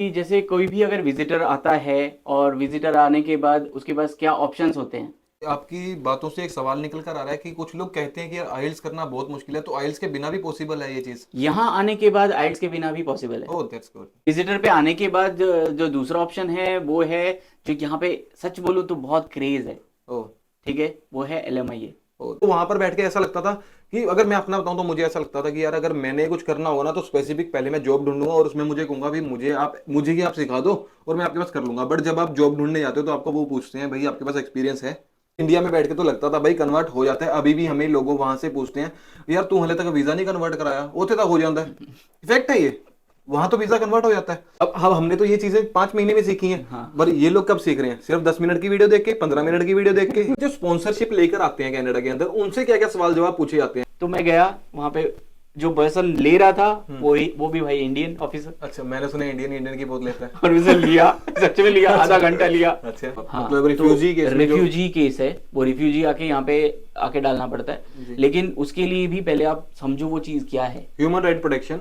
कि जैसे कोई भी अगर विजिटर आता है और विजिटर आने के बाद उसके पास क्या ऑप्शंस होते हैं। आपकी बातों से एक सवाल निकल कर आ रहा है कि कुछ लोग कहते हैं कि यार आइल्स करना बहुत मुश्किल है, तो आइल्स के बिना भी पॉसिबल है ये चीज। यहाँ आने के बाद आइल्स के बिना भी पॉसिबल है। Oh that's good. विजिटर पे आने के बाद जो दूसरा ऑप्शन है वो है, जो यहाँ पे सच बोलूँ तो बहुत क्रेज है। ओह। ठीक है, वो है LMIA। ओह, तो वहां पर बैठ के ऐसा लगता था कि अगर मैं अपना बताऊं तो मुझे ऐसा लगता था कि यार अगर मैंने कुछ करना होगा ना तो स्पेसिफिक पहले मैं जॉब ढूंढूंगा और उसमें मुझे कहूंगा भी मुझे ही आप सिखा दो और मैं आपके पास कर लूंगा। बट जब आप जॉब ढूंढने जाते हो तो आपको वो पूछते हैं भाई आपके पास एक्सपीरियंस है। इंडिया में बैठ के तो लगता था भाई कन्वर्ट हो जाता है, अभी भी हमें लोगों वहां से पूछते हैं यार तू हले तक वीजा नहीं कन्वर्ट कराया, ओथे तक हो जाता है। इफेक्ट है ये। वहां तो वीजा कन्वर्ट हो जाता है। अब हमने तो ये चीजें 5 महीने में सीखी हैं। हाँ। पर ये लोग कब सीख रहे हैं? सिर्फ 10 मिनट की वीडियो देख के, 15 मिनट की वीडियो देख के। जो स्पॉन्सरशिप लेकर आते हैं कनाडा के अंदर, उनसे क्या क्या सवाल जवाब पूछे जाते हैं? तो मैं गया वहाँ पे, जो पर्सन ले रहा था हम्म। वो भी भाई इंडियन ऑफिसर। अच्छा, मैंने सुना इंडियन इंडियन की बहुत लेता है। और उसे लिया, सच में लिया, आधा घंटा लिया। अच्छा, हाँ, मतलब तो रिफ्यूजी केस में जो। रिफ्यूजी केस है, वो रिफ्यूजी आके यहाँ पे आके डालना पड़ता है। जी। लेकिन उसके लिए भी पहले आप समझो वो चीज क्या है। Human right protection.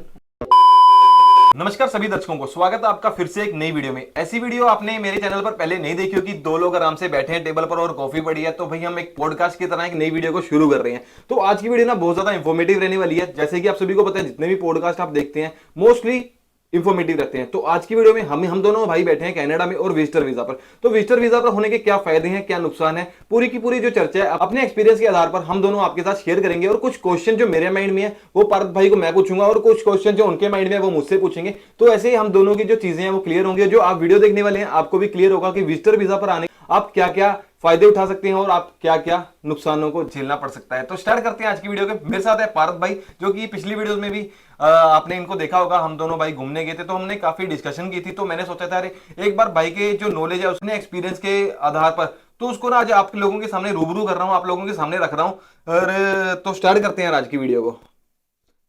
नमस्कार सभी दर्शकों को, स्वागत है आपका फिर से एक नई वीडियो में। ऐसी वीडियो आपने मेरे चैनल पर पहले नहीं देखी होगी। दो लोग आराम से बैठे हैं टेबल पर और कॉफी पड़ी है, तो भाई हम एक पॉडकास्ट की तरह एक नई वीडियो को शुरू कर रहे हैं। तो आज की वीडियो ना बहुत ज्यादा इंफॉर्मेटिव रहने वाली है। जैसे कि आप सभी को पता है, जितने भी पॉडकास्ट आप देखते हैं मोस्टली इंफॉर्मेटिव रहते हैं। तो आज की वीडियो में हम दोनों भाई बैठे हैं कनाडा में और विजिटर वीजा पर। तो विजिटर वीजा पर होने के क्या फायदे हैं, क्या नुकसान है, पूरी की पूरी जो चर्चा है अपने एक्सपीरियंस के आधार पर हम दोनों आपके साथ शेयर करेंगे। और कुछ क्वेश्चन जो मेरे माइंड में है वो पार्थ भाई को मैं पूछूंगा और कुछ क्वेश्चन जो उनके माइंड में है वो मुझसे पूछेंगे। तो ऐसे ही हम दोनों की जो चीजें हैं वो क्लियर होंगी। जो आप वीडियो देखने वाले हैं आपको भी क्लियर होगा कि विजिटर वीजा पर आने आप क्या क्या फायदे उठा सकते हैं और आप क्या क्या नुकसानों को झेलना पड़ सकता है। तो स्टार्ट करते हैं आज की वीडियो के। मेरे साथ है पार्थ भाई, जो कि पिछली वीडियोस में भी आपने इनको देखा होगा। हम दोनों भाई घूमने गए थे तो हमने काफी डिस्कशन की थी। तो मैंने सोचा था अरे एक बार भाई के जो नॉलेज है उसने एक्सपीरियंस के आधार पर तो उसको ना आज आप लोगों के सामने रूबरू कर रहा हूँ, आप लोगों के सामने रख रहा हूँ। और तो स्टार्ट करते हैं आज की वीडियो को।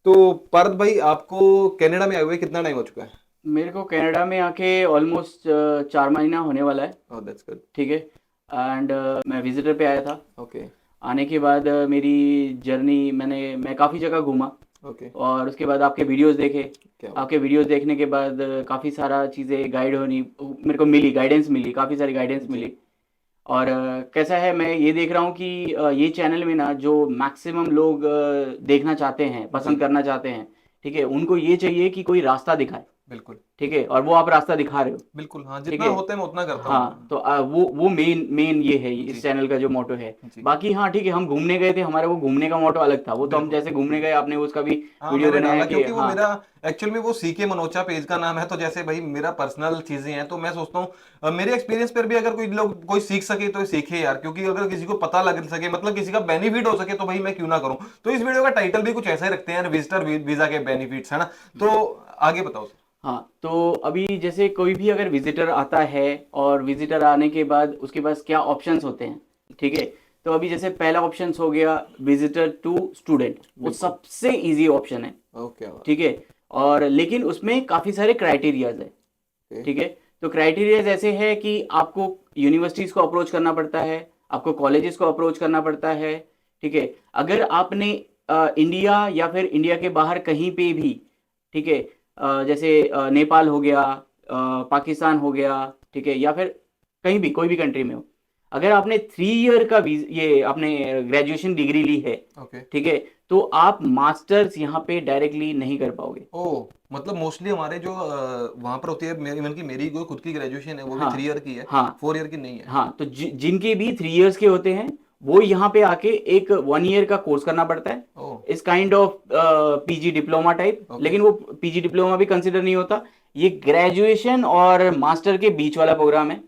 तो पार्थ भाई, आपको कनाडा में आए हुए कितना टाइम हो चुका है? मेरे को कनाडा में आके ऑलमोस्ट 4 महीना होने वाला है। Oh that's good. ठीक है। एंड मैं विजिटर पे आया था। ओके। आने के बाद मेरी जर्नी, मैं काफ़ी जगह घूमा। ओके। और उसके बाद आपके वीडियोस देखे। क्या बात। आपके वीडियोस देखने के बाद काफ़ी सारा चीज़ें गाइड होनी मेरे को मिली, गाइडेंस मिली, काफ़ी सारी गाइडेंस जी। मिली। और कैसा है, मैं ये देख रहा हूँ कि ये चैनल में ना जो मैक्सिमम लोग देखना चाहते हैं, पसंद जी करना चाहते हैं, ठीक है, उनको ये चाहिए कि कोई रास्ता दिखाए। बिल्कुल। ठीक है, और वो आप रास्ता दिखा रहे हो। बिल्कुल हाँ, ठीक जितना है। होता है मैं उतना करता हाँ, हूँ। तो वो मेन मेन ये है इस जी। चैनल का जो मोटो है। जी। बाकी हाँ ठीक है, हम घूमने गए थे, हमारा वो घूमने का मोटो अलग था। वो तो हम बिल्कुल। जैसे घूमने गए, आपने उसका भी हाँ वीडियो मैंने बनाया डाला कि क्योंकि वो हाँ। मेरा एक्चुअल में वो सीके मनोचा पेज का नाम है। तो जैसे भाई मेरा पर्सनल चीजें हैं तो मैं सोचता हूँ मेरे एक्सपीरियंस पर भी अगर कोई लोग कोई सीख सके तो सीखे यार। क्योंकि अगर किसी को पता लग सके, मतलब किसी का बेनिफिट हो सके, तो भाई मैं क्यों ना करूँ। तो इस वीडियो का टाइटल भी कुछ ऐसा ही रखते हैं, विजिटर वीजा के बेनिफिट्स, है ना। तो आगे बताओ सर। हाँ, तो अभी जैसे कोई भी अगर विजिटर आता है और विजिटर आने के बाद उसके पास क्या ऑप्शंस होते हैं। ठीक है। तो अभी जैसे पहला ऑप्शन हो गया विजिटर टू स्टूडेंट, वो बिल्कुल। सबसे इजी ऑप्शन है। ओके बात। ठीक है। और लेकिन उसमें काफ़ी सारे क्राइटेरियाज है। ओके। ठीक है। तो क्राइटेरियाज ऐसे है कि आपको यूनिवर्सिटीज़ को अप्रोच करना पड़ता है, आपको कॉलेजेस को अप्रोच करना पड़ता है। ठीक है। अगर आपने इंडिया या फिर इंडिया के बाहर कहीं पे भी, ठीक है, जैसे नेपाल हो गया, पाकिस्तान हो गया, ठीक है, या फिर कहीं भी कोई भी कंट्री में हो, अगर आपने 3 ईयर का ये आपने ग्रेजुएशन डिग्री ली है, ओके। ठीक है, तो आप मास्टर्स यहाँ पे डायरेक्टली नहीं कर पाओगे। ओ, मतलब मोस्टली हमारे जो वहां पर होती है, इवन की मेरी जो खुद की ग्रेजुएशन है वो भी हाँ 3 ईयर की है, हाँ 4 ईयर की नहीं है। हाँ, तो जिनके भी 3 ईयर्स के होते हैं वो यहाँ पे आके एक 1 ईयर का कोर्स करना पड़ता है। ओ। इस kind of PG diploma type, okay. लेकिन वो पीजी डिप्लोमा भी कंसिडर नहीं होता। ये ग्रेजुएशन और मास्टर के बीच वाला प्रोग्राम है।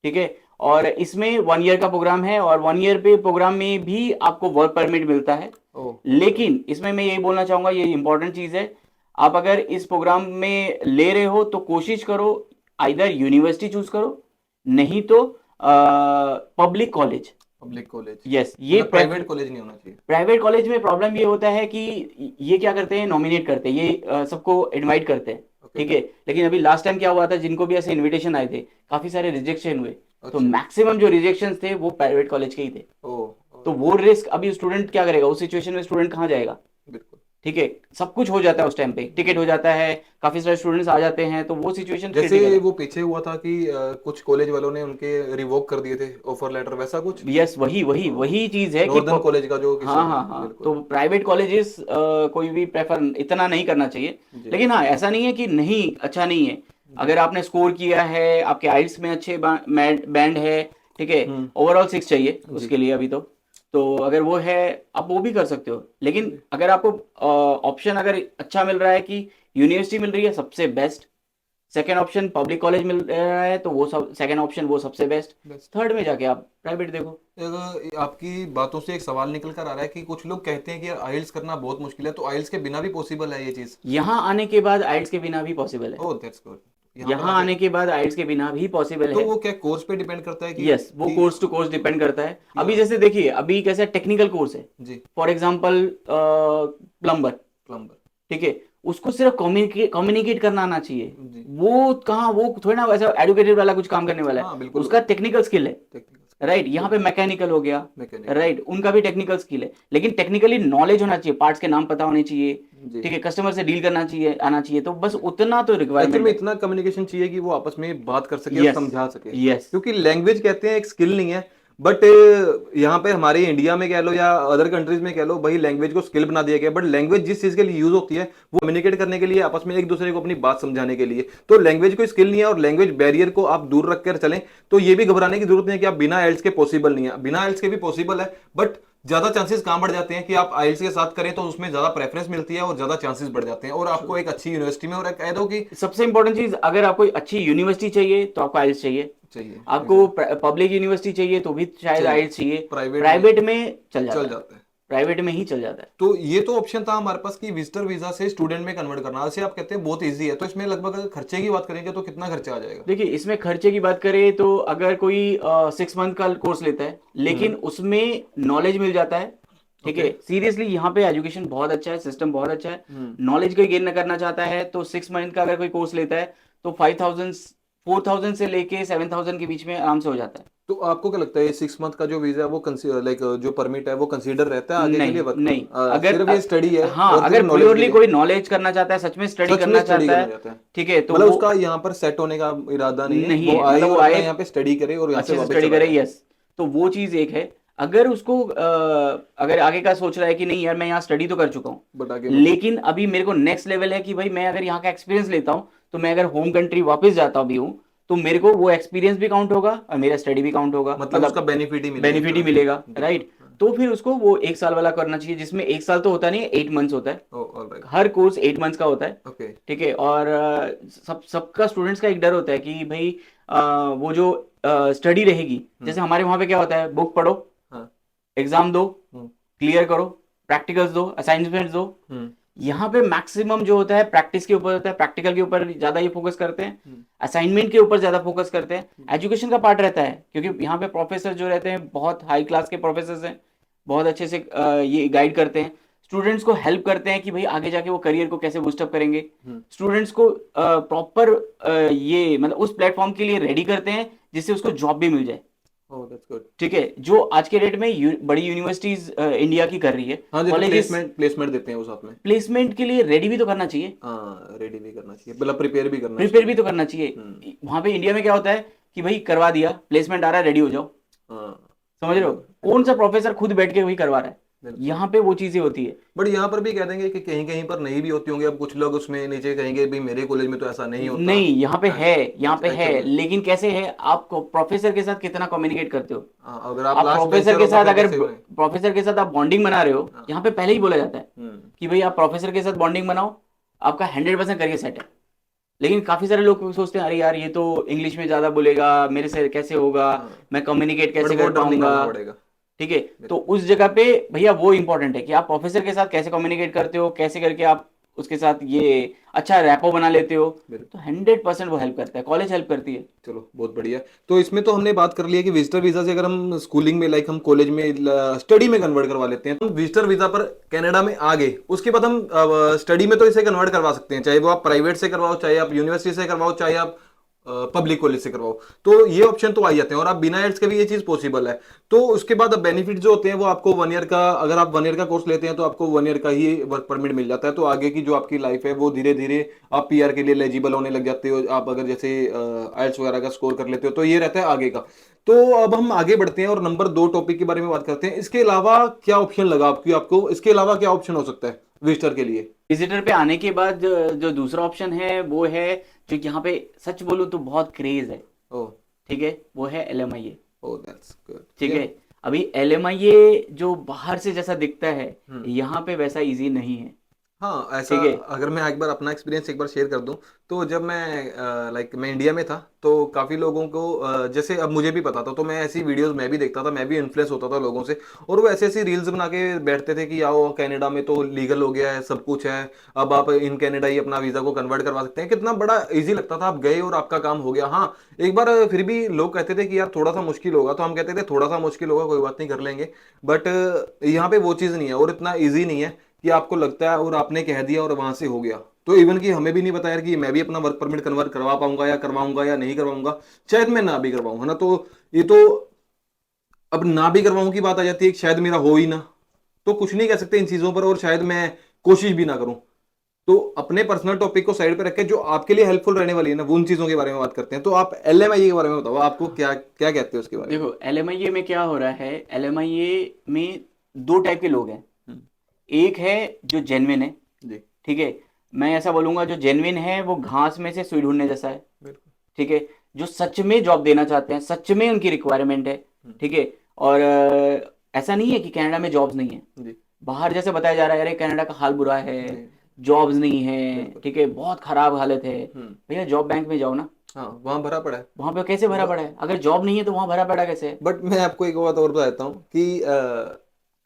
ठीक है। और इसमें 1 ईयर का प्रोग्राम है, और 1 ईयर पे प्रोग्राम में भी आपको वर्क परमिट मिलता है। ओ। लेकिन इसमें मैं यही बोलना चाहूंगा, ये इंपॉर्टेंट चीज है, आप अगर इस प्रोग्राम में ले रहे हो तो कोशिश करो आइदर यूनिवर्सिटी चूज करो, नहीं तो public college. Public college. Yes, ये मतलब प्राइवेट कॉलेज नहीं होना चाहिए। प्राइवेट कॉलेज में प्रॉब्लम ये होता है कि ये क्या करते हैं, नॉमिनेट करते हैं, ये सबको इनवाइट करते हैं। ओके। ठीक है। लेकिन अभी लास्ट टाइम क्या हुआ था, जिनको भी ऐसे इनविटेशन आए थे, काफी सारे रिजेक्शन हुए। तो अच्छा। मैक्सिमम जो रिजेक्शन थे वो प्राइवेट कॉलेज के ही थे। ओ। तो वो रिस्क अभी स्टूडेंट क्या करेगा, उस सिचुएशन में स्टूडेंट कहाँ जाएगा। बिल्कुल। ठीक है, सब कुछ हो जाता है उस टाइम पे, टिकट हो जाता है, काफी सारे स्टूडेंट्स आ जाते हैं, तो वो सिचुएशन जैसे क्रिटिकल है। वो पीछे हुआ था कि कुछ कॉलेज वालों ने उनके रिवोक कर दिए थे ऑफर लेटर, वैसा कुछ। यस, वही वही वही चीज है कि नॉर्दर्न कॉलेज का जो किस्सा हाँ था, हाँ हाँ, बिल्कुल। तो प्राइवेट कॉलेजेस कोई भी प्रेफर इतना नहीं करना चाहिए। जी लेकिन हाँ, ऐसा नहीं है कि नहीं, अच्छा नहीं है। जी। अगर आपने स्कोर किया है, आपके आइल्स में अच्छे बैंड है, ठीक है, हम्म। ओवरऑल 6 चाहिए जी उसके लिए अभी तो अगर वो है, आप वो भी कर सकते हो। लेकिन जी। अगर आपको ऑप्शन अगर अच्छा मिल रहा है कि यूनिवर्सिटी मिल रही है, सबसे best. Second option public college मिल रहा है, तो वो सब सेकेंड ऑप्शन वो सबसे बेस्ट। बेस्ट। थर्ड में जाके आप प्राइवेट देखो। आपकी बातों से एक सवाल निकल कर आ रहा है कि कुछ लोग कहते हैं कि यार आइल्स करना बहुत मुश्किल है, तो आइल्स के बिना भी पॉसिबल है ये चीज। यहाँ आने के बाद आइल्स के बिना भी पॉसिबल है। Oh that's good. यहाँ पर यहाँ आके आने के बाद आइल्स के बिना भी पॉसिबल तो है। वो क्या कोर्स पे डिपेंड करता है यस, वो कि कोर्स टू कोर्स डिपेंड करता है। या अभी जैसे देखिए, अभी कैसा टेक्निकल कोर्स है, जी फॉर एग्जाम्पल प्लम्बर, प्लम्बर। ठीक है, उसको सिर्फ कम्युनिकेट करना आना चाहिए। जी वो कहाँ, वो थोड़ी ना वैसा एडुकेटेड वाला कुछ काम करने वाला है, हाँ बिल्कुल। उसका टेक्निकल स्किल है। टेक्निकल राइट, यहाँ पे बिल्कुल। मैकेनिकल हो गया। मैकेनिकल। राइट, उनका भी टेक्निकल स्किल है, लेकिन टेक्निकली नॉलेज होना चाहिए, पार्ट्स के नाम पता होने चाहिए, जी ठीक है, कस्टमर से डील करना चाहिए, आना चाहिए, तो बस उतना तो एक्चुअल रिक्वायरमेंट में है। इतना कम्युनिकेशन चाहिए कि वो आपस में बात कर सके और यस समझा सके, यस क्योंकि लैंग्वेज कहते हैं एक स्किल नहीं है, बट यहाँ पे हमारे इंडिया में कह लो या अदर कंट्रीज में कह लो, भाई लैंग्वेज को स्किल बना दिया गया, बट लैंग्वेज जिस चीज के लिए यूज होती है वो कम्युनिकेट करने के लिए, आपस में एक दूसरे को अपनी बात समझाने के लिए, तो लैंग्वेज कोई स्किल नहीं है, और लैंग्वेज बैरियर को आप दूर रखकर चलें तो ये भी घबराने की जरूरत नहीं है कि आप बिना आइल्स के पॉसिबल नहीं है, बिना आइल्स के भी पॉसिबल है, बट ज्यादा चांसेस कहां बढ़ जाते हैं कि आप आइल्स के साथ करें तो उसमें ज्यादा प्रेफरेंस मिलती है और ज्यादा चांसेस बढ़ जाते हैं, और आपको एक अच्छी यूनिवर्सिटी में, और कह दो कि सबसे इंपॉर्टेंट चीज, अगर आपको अच्छी यूनिवर्सिटी चाहिए तो आपको आइल्स चाहिए। चाहिए आपको पब्लिक यूनिवर्सिटी चाहिए तो भी शायद चाहिए, आइल्स चाहिए। प्राइवेट में प्राइवेट में चल चल जाता है, जाता है। प्राइवेट में ही चल जाता है। तो ये तो ऑप्शन था हमारे पास कि विजिटर वीजा से स्टूडेंट में कन्वर्ट करना, जैसे आप कहते हैं बहुत इजी है, तो इसमें लगभग अगर खर्चे की बात करेंगे तो कितना खर्चा आ जाएगा। देखिए, इसमें खर्चे की बात करें तो अगर कोई 6 मंथ का कोर्स लेता है, लेकिन उसमें नॉलेज मिल जाता है, ठीक ओके। है, सीरियसली यहाँ पे एजुकेशन बहुत अच्छा है, सिस्टम बहुत अच्छा है। हम्म। नॉलेज कोई गेन करना चाहता है तो 6 मंथ का अगर कोई कोर्स लेता है तो 5,000 4,000 से लेके 7,000 के बीच में आराम से हो जाता है। तो आपको क्या लगता है ये 6 मंथ का जो वीजा है वो लाइक जो परमिट है वो कंसीडर रहता है आगे के लिए नहीं वर्क नहीं, में, अगर सिर्फ ये स्टडी है हाँ, और सिर्फ अगर नॉलेज के प्योरली लिए, कोई नॉलेज करना चाहता है, सच में स्टडी सच में करना स्टडी चाहता करना है, चाहता है, ठीक है, तो मतलब वो उसका यहाँ पर सेट होने का इरादा नहीं है, नहीं वो है, आए मतलब वो और अपना आए यहाँ पे स्टडी करे और यहाँ से अच्छे से वापस स्टडी चला करे। जाए। यस, तो वो चीज एक है। अगर उसको अगर आगे का सोच रहा है कि नहीं यार, मैं यहाँ स्टडी तो कर चुका हूँ, बट आगे बढ़ना लेकिन अभी मेरे को नेक्स्ट लेवल है कि भाई मैं अगर यहाँ का एक्सपीरियंस लेता हूँ, तो मैं अगर होम कंट्री वापस जाता भी हूँ, तो मेरे को वो एक्सपीरियंस भी काउंट होगा और मेरा स्टडी भी काउंट होगा, मतलब उसका मतलब बेनिफिट ही मिलेगा एक बेनिफिट ही तरह से। मिलेगा। जी राइट, हाँ। तो फिर उसको वो 1 साल वाला करना चाहिए, जिसमें 1 साल तो होता नहीं है, 8 मंथ्स होता है। ओ ऑलराइट। हर कोर्स 8 मंथ्स का होता है, ओके। ठीक है। और सबका स्टूडेंट्स का एक डर होता है कि भाई वो जो स्टडी रहेगी, जैसे हमारे वहां पे क्या होता है, बुक पढ़ो, हाँ। एग्जाम दो, हम्म। क्लियर करो, प्रैक्टिकल्स दो, असाइनमेंट्स दो। हम्म। यहाँ पे मैक्सिमम जो होता है प्रैक्टिस के ऊपर होता है, प्रैक्टिकल के ऊपर ज्यादा ये फोकस करते हैं, हम्म। असाइनमेंट के ऊपर ज्यादा फोकस करते हैं। एजुकेशन का पार्ट रहता है, क्योंकि यहाँ पे प्रोफेसर जो रहते हैं बहुत हाई क्लास के प्रोफेसर हैं, बहुत अच्छे से ये गाइड करते हैं, स्टूडेंट्स को हेल्प करते हैं कि भाई आगे जाके वो करियर को कैसे बूस्टअप करेंगे, स्टूडेंट्स को प्रॉपर ये मतलब उस प्लेटफॉर्म के लिए रेडी करते हैं जिससे उसको जॉब भी मिल जाए। Oh that's good. ठीक है, जो आज के डेट में बड़ी यूनिवर्सिटीज इंडिया की कर रही है, हाँ जैसे कॉलेजेस प्लेसमेंट देते हैं वो साथ में। प्लेसमेंट के लिए रेडी भी तो करना चाहिए, हाँ रेडी भी करना चाहिए, मतलब प्रिपेयर भी करना प्रिपेयर भी चाहिए। तो करना चाहिए। वहां पे इंडिया में क्या होता है कि भाई करवा दिया, प्लेसमेंट आ रहा है, रेडी हो जाओ। हाँ समझ रहे हो, कौन सा प्रोफेसर खुद बैठ के वही करवा रहा है? बिल्कुल। यहाँ पे वो चीजें होती है। बट यहाँ पर भी कह देंगे कि कहीं कहीं पर नहीं भी होती होंगी, अब कुछ लोग उसमें नीचे कहेंगे भाई मेरे कॉलेज में तो ऐसा नहीं होता। नहीं, यहाँ पे है, यहाँ पे है, एक्चुअल में लेकिन कैसे है, आप प्रोफेसर के साथ कितना कम्युनिकेट करते हो? हाँ, अगर आप आप लास्ट प्रोफेसर बेंचर के हो तो साथ फिर अगर कैसे बने? प्रोफेसर के साथ आप बॉन्डिंग बना रहे हो, हाँ। यहाँ पे पहले ही बोला जाता है हम्म। कि भाई आप प्रोफेसर के साथ बॉन्डिंग बनाओ, आपका 100% करियर सेट है। लेकिन काफी सारे लोग सोचते हैं अरे यार, ये तो इंग्लिश में ज्यादा बोलेगा, मेरे से कैसे होगा, हाँ। मैं कम्युनिकेट बट कैसे वो कर डर पाऊंगा? निकालना पड़ेगा। ठीक है, तो उस जगह पे भैया वो इंपॉर्टेंट है कि आप प्रोफेसर के साथ कैसे कम्युनिकेट करते हो, कैसे करके आप उसके साथ ये अच्छा रैपो बना लेते हो, तो 100% वो हेल्प करता है, कॉलेज हेल्प करती है। चलो बहुत बढ़िया। तो इसमें तो हमने बात कर ली है कि विजिटर वीजा से अगर हम स्कूलिंग में लाइक हम कॉलेज में स्टडी में कन्वर्ट करवा लेते हैं, तो विजिटर वीजा पर कनाडा में आ गए, उसके बाद हम स्टडी में तो इसे कन्वर्ट करवा सकते हैं, चाहे वो आप प्राइवेट से करवाओ, चाहे आप यूनिवर्सिटी से करवाओ, चाहे आप पब्लिक कॉलेज से करवाओ, तो ये ऑप्शन तो आ जाते हैं और आप बिना एड्स के भी ये चीज पॉसिबल है। तो उसके बाद अब बेनिफिट जो होते हैं वो आपको 1 ईयर का, अगर आप 1 ईयर का कोर्स लेते हैं तो आपको 1 ईयर का ही वर्क परमिट मिल जाता है। तो आगे की जो आपकी लाइफ है वो धीरे धीरे आप पीआर के लिए एलिजिबल होने लग जाते हो, आप अगर जैसे आइल्स वगैरह का स्कोर कर लेते हो तो ये रहता है आगे का। तो अब हम आगे बढ़ते हैं और नंबर 2 टॉपिक के बारे में बात करते हैं। इसके अलावा क्या ऑप्शन लगा आपको, इसके अलावा क्या ऑप्शन हो सकता है विजिटर के लिए? विजिटर पे आने के बाद जो दूसरा ऑप्शन है वो है, जो यहाँ पे सच बोलूं तो बहुत क्रेज है, ओ, ठीक है, वो है LMIA। O that's good. ठीक है, अभी LMIA जो बाहर से जैसा दिखता है यहाँ पे वैसा इजी नहीं है। हाँ, ऐसा ठीक है, अगर मैं एक बार अपना एक्सपीरियंस एक बार शेयर कर दूं, तो जब मैं इंडिया में था तो काफ़ी लोगों को जैसे अब मुझे भी पता था, तो मैं ऐसी वीडियोस मैं भी देखता था, मैं भी इन्फ्लुएंस होता था लोगों से। और वो ऐसे ऐसी रील्स बना के बैठते थे कि आओ कनाडा में तो लीगल हो गया है, सब कुछ है, अब आप इन कनाडा ही अपना वीज़ा को कन्वर्ट करवा सकते हैं। कितना बड़ा ईजी लगता था, आप गए और आपका काम हो गया। हाँ, एक बार फिर भी लोग कहते थे कि यार थोड़ा सा मुश्किल होगा, तो हम कहते थे थोड़ा सा मुश्किल होगा, कोई बात नहीं, कर लेंगे। बट यहाँ पे वो चीज़ नहीं है और इतना ईजी नहीं है कि आपको लगता है और आपने कह दिया और वहां से हो गया। तो इवन कि हमें भी नहीं पता यार कि मैं भी अपना वर्क परमिट कन्वर्ट करवा पाऊंगा या करवाऊंगा या नहीं करवाऊंगा, शायद मैं ना भी करवाऊं, है ना। तो ये तो अब ना भी करवाऊं की बात आ जाती है कि शायद मेरा हो ही ना, तो कुछ नहीं कह सकते इन चीजों पर, और शायद मैं कोशिश भी ना करूं। तो अपने पर्सनल टॉपिक को साइड पे रख के जो आपके लिए हेल्पफुल रहने वाली है ना, वो उन चीजों के बारे में बात करते हैं। तो आप LMIA के बारे में बताओ, आपको क्या क्या कहते हैं उसके बारे में? देखो LMIA में क्या हो रहा है, LMIA में दो टाइप के लोग हैं। हम्म, एक है जो जेन्युइन है, जी, ठीक है, मैं ऐसा बोलूंगा जो जेन्युइन है वो घास में से सुई ढूंढने जैसा है। बिल्कुल, ठीक है, जो सच में जॉब देना चाहते हैं, सच में उनकी रिक्वायरमेंट है। हम्म, ठीक है, और ऐसा नहीं है कि कनाडा में जॉब्स नहीं है। जी, बाहर जैसे बताया जा रहा है, अरे कनाडा का हाल बुरा है, जी, जॉब्स नहीं है, बिल्कुल, ठीक है, बहुत खराब हालत है। हम्म, भैया जॉब बैंक में जाओ ना, हाँ, वहां भरा पड़ा है। वहां पे कैसे भरा पड़ा है? अगर जॉब नहीं है तो वहां भरा पड़ा कैसे है? बट मैं आपको एक बात और बताता हूँ कि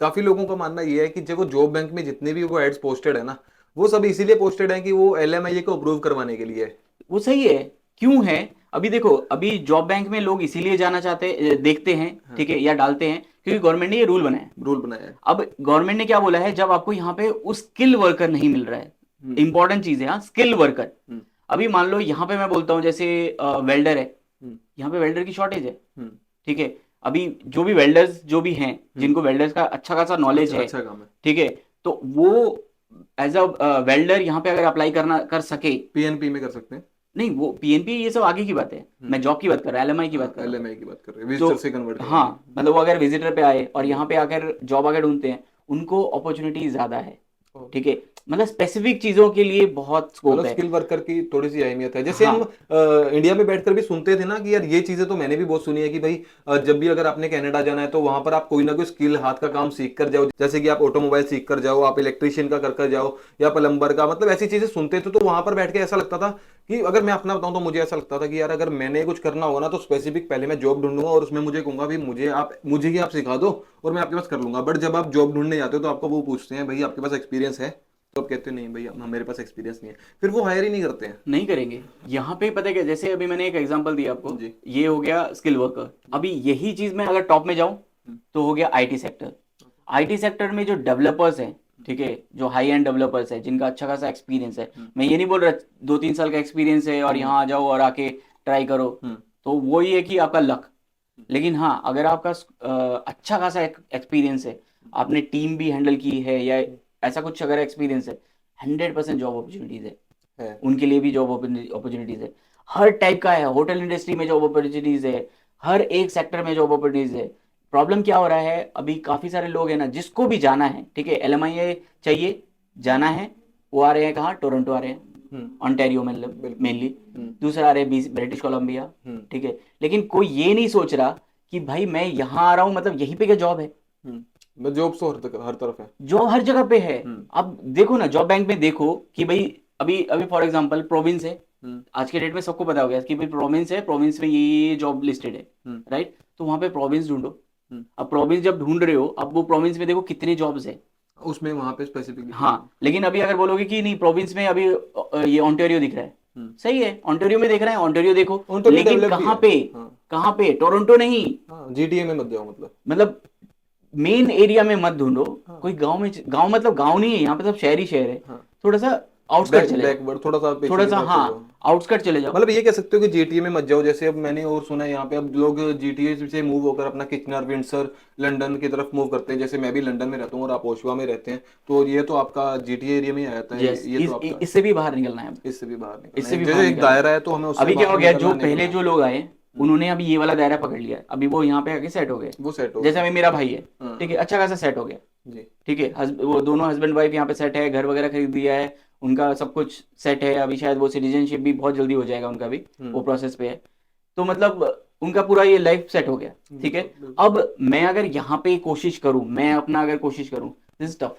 काफी लोगों का मानना ये है कि जब वो जॉब बैंक में जितने भी वो एड्स पोस्टेड है ना, वो सब इसीलिए पोस्टेड है कि वो LMIA को अप्रूव करवाने के लिए है। वो सही है, क्यों है? अभी देखो, अभी जॉब बैंक में लोग इसीलिए जाना चाहते देखते हैं, हाँ, ठीक है, या डालते हैं, क्योंकि गवर्नमेंट ने ये रूल बनाया है। रूल बनाया है। अब गवर्नमेंट ने क्या बोला है, जब आपको यहाँ पे उस स्किल वर्कर नहीं मिल रहा है, हम्म, इंपॉर्टेंट चीज है, हाँ, स्किल वर्कर। हम्म, अभी मान लो यहाँ पे मैं बोलता हूँ जैसे वेल्डर है, हम्म, यहाँ पे वेल्डर की शॉर्टेज है। हम्म, ठीक है, अभी जो भी वेल्डर्स जो भी हैं, जिनको वेल्डर्स का अच्छा खासा नॉलेज अच्छा है, अच्छा काम है। ठीक है, तो वो एज अ वेल्डर यहाँ पे अगर अप्लाई करना कर सके। PNP में कर सकते हैं। नहीं, वो PNP ये सब आगे की बात है, मैं जॉब की बात कर रहा हूँ, LMI की हाँ, बात कर रहा हूँ। LMI की बात कर रहे हैं, तो विजिटर से कन्वर्ट हाँ, करवाने। मतलब वो अगर विजिटर पे आए और यहाँ पे आकर जॉब अगर ढूंढते हैं, उनको अपॉर्चुनिटी ज्यादा है। ओ, ठीक है, मतलब स्पेसिफिक चीजों के लिए बहुत स्कोप मतलब है। स्किल वर्कर की थोड़ी सी अहमियत है। जैसे हम हाँ, इंडिया में बैठकर भी सुनते थे ना कि यार ये चीजें तो मैंने भी बहुत सुनी है कि भाई जब भी अगर आपने कनाडा जाना है तो वहां पर आप कोई ना कोई स्किल हाथ का काम सीख कर जाओ, जैसे कि आप ऑटोमोबाइल सीख कर जाओ, आप इलेक्ट्रिशियन का कर जाओ या प्लम्बर का, मतलब ऐसी चीजें सुनते थे। तो वहां पर बैठ के ऐसा लगता था कि अगर मैं अपना बताऊं तो मुझे ऐसा लगता था कि यार अगर मैंने कुछ करना होगा ना तो स्पेसिफिक पहले मैं जॉब ढूंढूंगा और उसमें मुझे कहूंगा भाई मुझे ही आप सिखा दो और मैं आपके पास कर लूंगा। बट जब आप जॉब ढूंढने जाते हो तो आपको वो पूछते हैं भाई आपके पास एक्सपीरियंस है, तो आप कहते हो नहीं भाई मेरे पास एक्सपीरियंस नहीं है, फिर वो हायर ही नहीं करते हैं। नहीं करेंगे। यहाँ पे पता है क्या, जैसे अभी मैंने एक एग्जांपल दिया आपको, जी, ये हो गया स्किल वर्कर। अभी यही चीज मैं अगर टॉप में जाऊं तो हो गया IT सेक्टर। IT सेक्टर में जो डेवलपर्स हैं, ठीक है, जो हाई एंड डेवलपर्स है, जिनका अच्छा खासा एक्सपीरियंस है, मैं ये नहीं बोल रहा 2-3 साल का एक्सपीरियंस है और यहाँ आ जाओ और आके ट्राई करो, तो वो ही है कि आपका लक। लेकिन हाँ, अगर आपका अच्छा खासा एक्सपीरियंस है, आपने टीम भी हैंडल की है या ऐसा कुछ अगर एक्सपीरियंस है, 100% जॉब अपॉर्चुनिटीज है, उनके लिए भी जॉब अपॉर्चुनिटीज है। हर टाइप का है, होटल इंडस्ट्री में जॉब अपॉर्चुनिटीज है, हर एक सेक्टर में जॉब अपॉर्चुनिटीज है। प्रॉब्लम क्या हो रहा है, अभी काफी सारे लोग हैं ना, जिसको भी जाना है, ठीक है, LMIA चाहिए, जाना है, वो आ रहे हैं कहाँ, टोरंटो आ रहे हैं, ऑन्टेरियो मतलब बिल्कुल, मेनली। दूसरा आ रहे हैं ब्रिटिश कोलंबिया, ठीक है, लेकिन कोई ये नहीं सोच रहा कि भाई मैं यहाँ आ रहा हूँ, मतलब यहीं पे क्या जॉब है? जॉब तो हर तरफ है। जॉब हर जगह पे है। अब देखो ना, जॉब बैंक में देखो कि भाई अभी अभी फॉर एग्जांपल प्रोविंस है, आज के डेट में सबको पता हो गया कि भाई प्रोविंस है, प्रोविंस में ये जॉब लिस्टेड है, राइट, तो वहां पे प्रोविंस ढूंढो। अब प्रोविंस जब ढूंढ रहे हो, अब वो प्रोविंस में देखो कितनी जॉब्स है, उसमें वहां पे स्पेसिफिक। हाँ, लेकिन अभी अगर बोलोगे कि नहीं प्रोविंस में अभी ये ऑन्टेरियो दिख रहा है, सही है, ऑन्टेरियो में देख रहा है, ऑन्टेरियो देखो, लेकिन कहाँ पे? कहाँ पे? टोरंटो नहीं, GTA में मत जाओ, मतलब मेन एरिया में मत ढूंढो। कोई गांव में, गांव मतलब गांव नहीं है यहाँ पे, सब शहर ही शहर है। थोड़ा सा आउटस्कर्ट चले जाओ, बैकवर्ड थोड़ा सा थोड़ा सा, हाँ, आउटस्कट चले जाओ। मतलब ये कह सकते हो कि जीटीए में मत जाओ। जैसे अब मैंने और सुना है यहाँ पे अब लोग जीटीए से मूव होकर अपना किचनर, विंडसर, लंदन की तरफ मूव करते हैं। जैसे मैं भी लंदन में रहता हूँ और आप ओशवा में रहते हैं, तो ये तो आपका जीटीए एरिया में ही आ जाता है। यस, ये तो आपका इससे भी बाहर निकलना है, इससे भी बाहर निकलना इससे है, भी बाहर जैसे एक निकलना है। दायरा है तो हमें उससे अभी क्या हो बाहर गया, निकलना जो नहीं पहले पड़ना। जो लोग आए उन्होंने अभी ये वाला दायरा पकड़ लिया, अभी वो यहाँ पे आके सेट हो गए। वो सेट हो जैसे गया। अभी मेरा भाई है, हाँ ठीक है, अच्छा खासा सेट हो गया, जी। ठीक है, वो दोनों हस्बैंड वाइफ यहाँ पे सेट है, घर वगैरह खरीद दिया है, उनका सब कुछ सेट है। अभी शायद वो सिटीजनशिप भी बहुत जल्दी हो जाएगा उनका भी, वो प्रोसेस पे है। तो मतलब उनका पूरा ये लाइफ सेट हो गया, ठीक है। बिल्कुल बिल्कुल अब मैं अगर यहाँ पे कोशिश करूँ, मैं अपना अगर कोशिश करूँ, दिस इज टफ।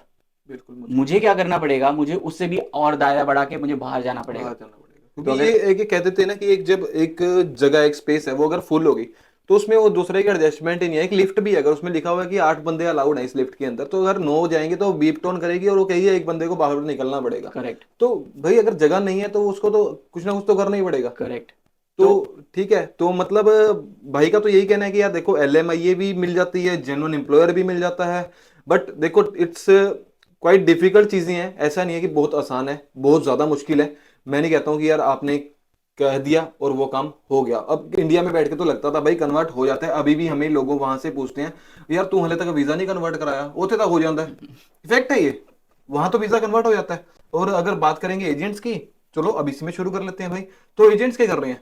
बिल्कुल मुझे क्या करना पड़ेगा, मुझे उससे भी और दायरा बढ़ा के मुझे बाहर जाना पड़ेगा। बाहर जाना पड़ेगा, तो क्योंकि अगर ये एक कहते थे ना कि एक जब एक जगह, एक स्पेस है, वो अगर फुल होगी तो उसमें वो दूसरे की एडजस्टमेंट ही नहीं है। एक लिफ्ट भी है, अगर उसमें लिखा हुआ है कि 8 बंदे अलाउड है इस लिफ्ट के अंदर, तो अगर 9 जाएंगे तो बीप टोन करेगी और वो कहेगी एक बंदे को बाहर निकलना पड़ेगा। करेक्ट, तो भाई अगर जगह नहीं है तो उसको तो कुछ ना कुछ तो करना ही पड़ेगा। करेक्ट। तो तो ठीक है, तो मतलब भाई का तो यही कहना है कि यार देखो एलएमआईए भी मिल जाती है, जेन्युइन एम्प्लॉयर भी मिल जाता है, बट देखो इट्स क्वाइट डिफिकल्ट चीजें हैं। ऐसा नहीं है कि बहुत आसान है, बहुत ज्यादा मुश्किल है। मैं नहीं कहता हूँ कि यार आपने कह दिया और वो काम हो गया। अब इंडिया में बैठ के तो लगता था भाई कन्वर्ट हो जाता है, अभी भी हमें लोगों वहां से पूछते हैं यार तू हले तक वीजा नहीं कन्वर्ट कराया, ओते तक हो जाता है। इफेक्ट है ये, वहां तो वीजा कन्वर्ट हो जाता है। और अगर बात करेंगे एजेंट्स की, चलो अब इसमें शुरू कर लेते हैं भाई। तो एजेंट्स क्या कर रहे हैं,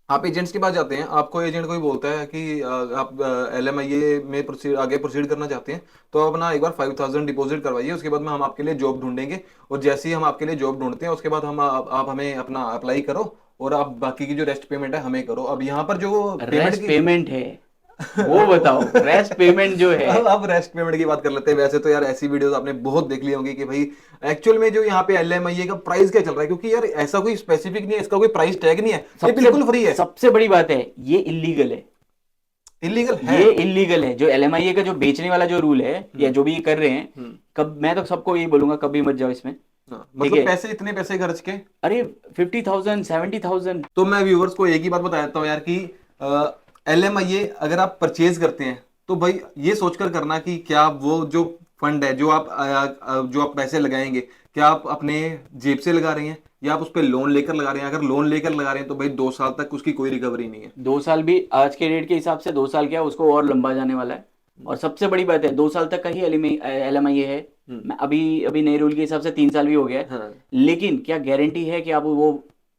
आप एजेंट्स के पास जाते हैं, आपको एजेंट कोई बोलता है कि आप एलएमआईए में आगे प्रोसीड करना चाहते हैं, तो आप अपना एक बार 5000 डिपॉजिट करवाइए, उसके बाद में हम आपके लिए जॉब ढूंढेंगे। और जैसे ही हम आपके लिए जॉब ढूंढते हैं उसके बाद हम आप हमें अपना अप्लाई करो और आप बाकी की जो रेस्ट पेमेंट है हमें करो। अब यहाँ पर जो पेमेंट रेस्ट की पेमेंट है, वो बताओ, रेस्ट पेमेंट जो है। अब रेस्ट पेमेंट की बात कर लेते हैं। वैसे तो यार ऐसी वीडियोस आपने बहुत देख ली होंगी कि भाई एक्चुअल में जो यहाँ पे एलएमआईए का प्राइस क्या चल रहा है, क्योंकि यार ऐसा कोई स्पेसिफिक नहीं है, इसका कोई प्राइस टैग नहीं है, ये बिल्कुल फ्री है। सबसे बड़ी बात है, ये इलीगल है। इलीगल है। ये इलीगल है, जो एलएमआईए का जो बेचने वाला जो रूल है, या जो भी ये कर रहे हैं, हम्म। कब मैं तो सबको यही बोलूंगा कभी मत जाओ इसमें, हाँ, ठीक मतलब है। पैसे इतने पैसे खर्च के। अरे 50,000 70,000। तो मैं व्यूवर्स को एक ही बात बता देता हूँ यार कि एलएमआईए अगर आप परचेज करते हैं तो भाई ये सोचकर करना कि क्या वो जो फंड है जो आप पैसे लगाएंगे, क्या आप अपने जेब से लगा रहे हैं या आप उस पर लोन लेकर लगा रहे हैं। अगर लोन लेकर लगा रहे हैं तो भाई 2 साल तक उसकी कोई रिकवरी नहीं है। 2 साल भी आज के रेट के हिसाब से, 2 साल क्या, उसको और लंबा जाने वाला है। और सबसे बड़ी बात है, 2 साल तक का ही एलएमआईए है। मैं अभी अभी नए रूल के हिसाब से 3 साल भी हो गया है। हाँ। लेकिन क्या गारंटी है कि आप वो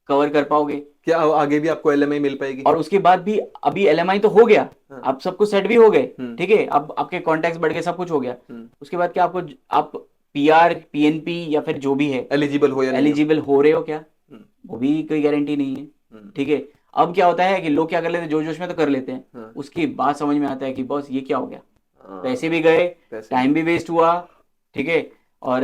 कवर कर पाओगे? क्या आगे भी आपको एलएमआई मिल पाएगी? और उसके बाद भी अभी एलएमआई तो हो गया, हाँ। आप सब कुछ सेट भी हो गए, हम्म। ठीक है, अब आपके कॉन्टैक्ट्स बढ़ गए, सब कुछ हो गया। हम्म। उसके बाद क्या आप पीआर, पीएनपी या फिर जो भी है, एलिजिबल हो या नहीं हो? एलिजिबल हो रहे हो क्या? हम्म। वो भी कोई गारंटी नहीं है, हम्म। ठीक है। अब क्या होता है कि लोग क्या कर लेते हैं, जोश जोश में तो कर लेते हैं, हाँ। उसके बाद समझ में आता है कि बॉस ये क्या हो गया, हाँ, पैसे भी गए, पैसे टाइम भी वेस्ट हुआ, ठीक है। और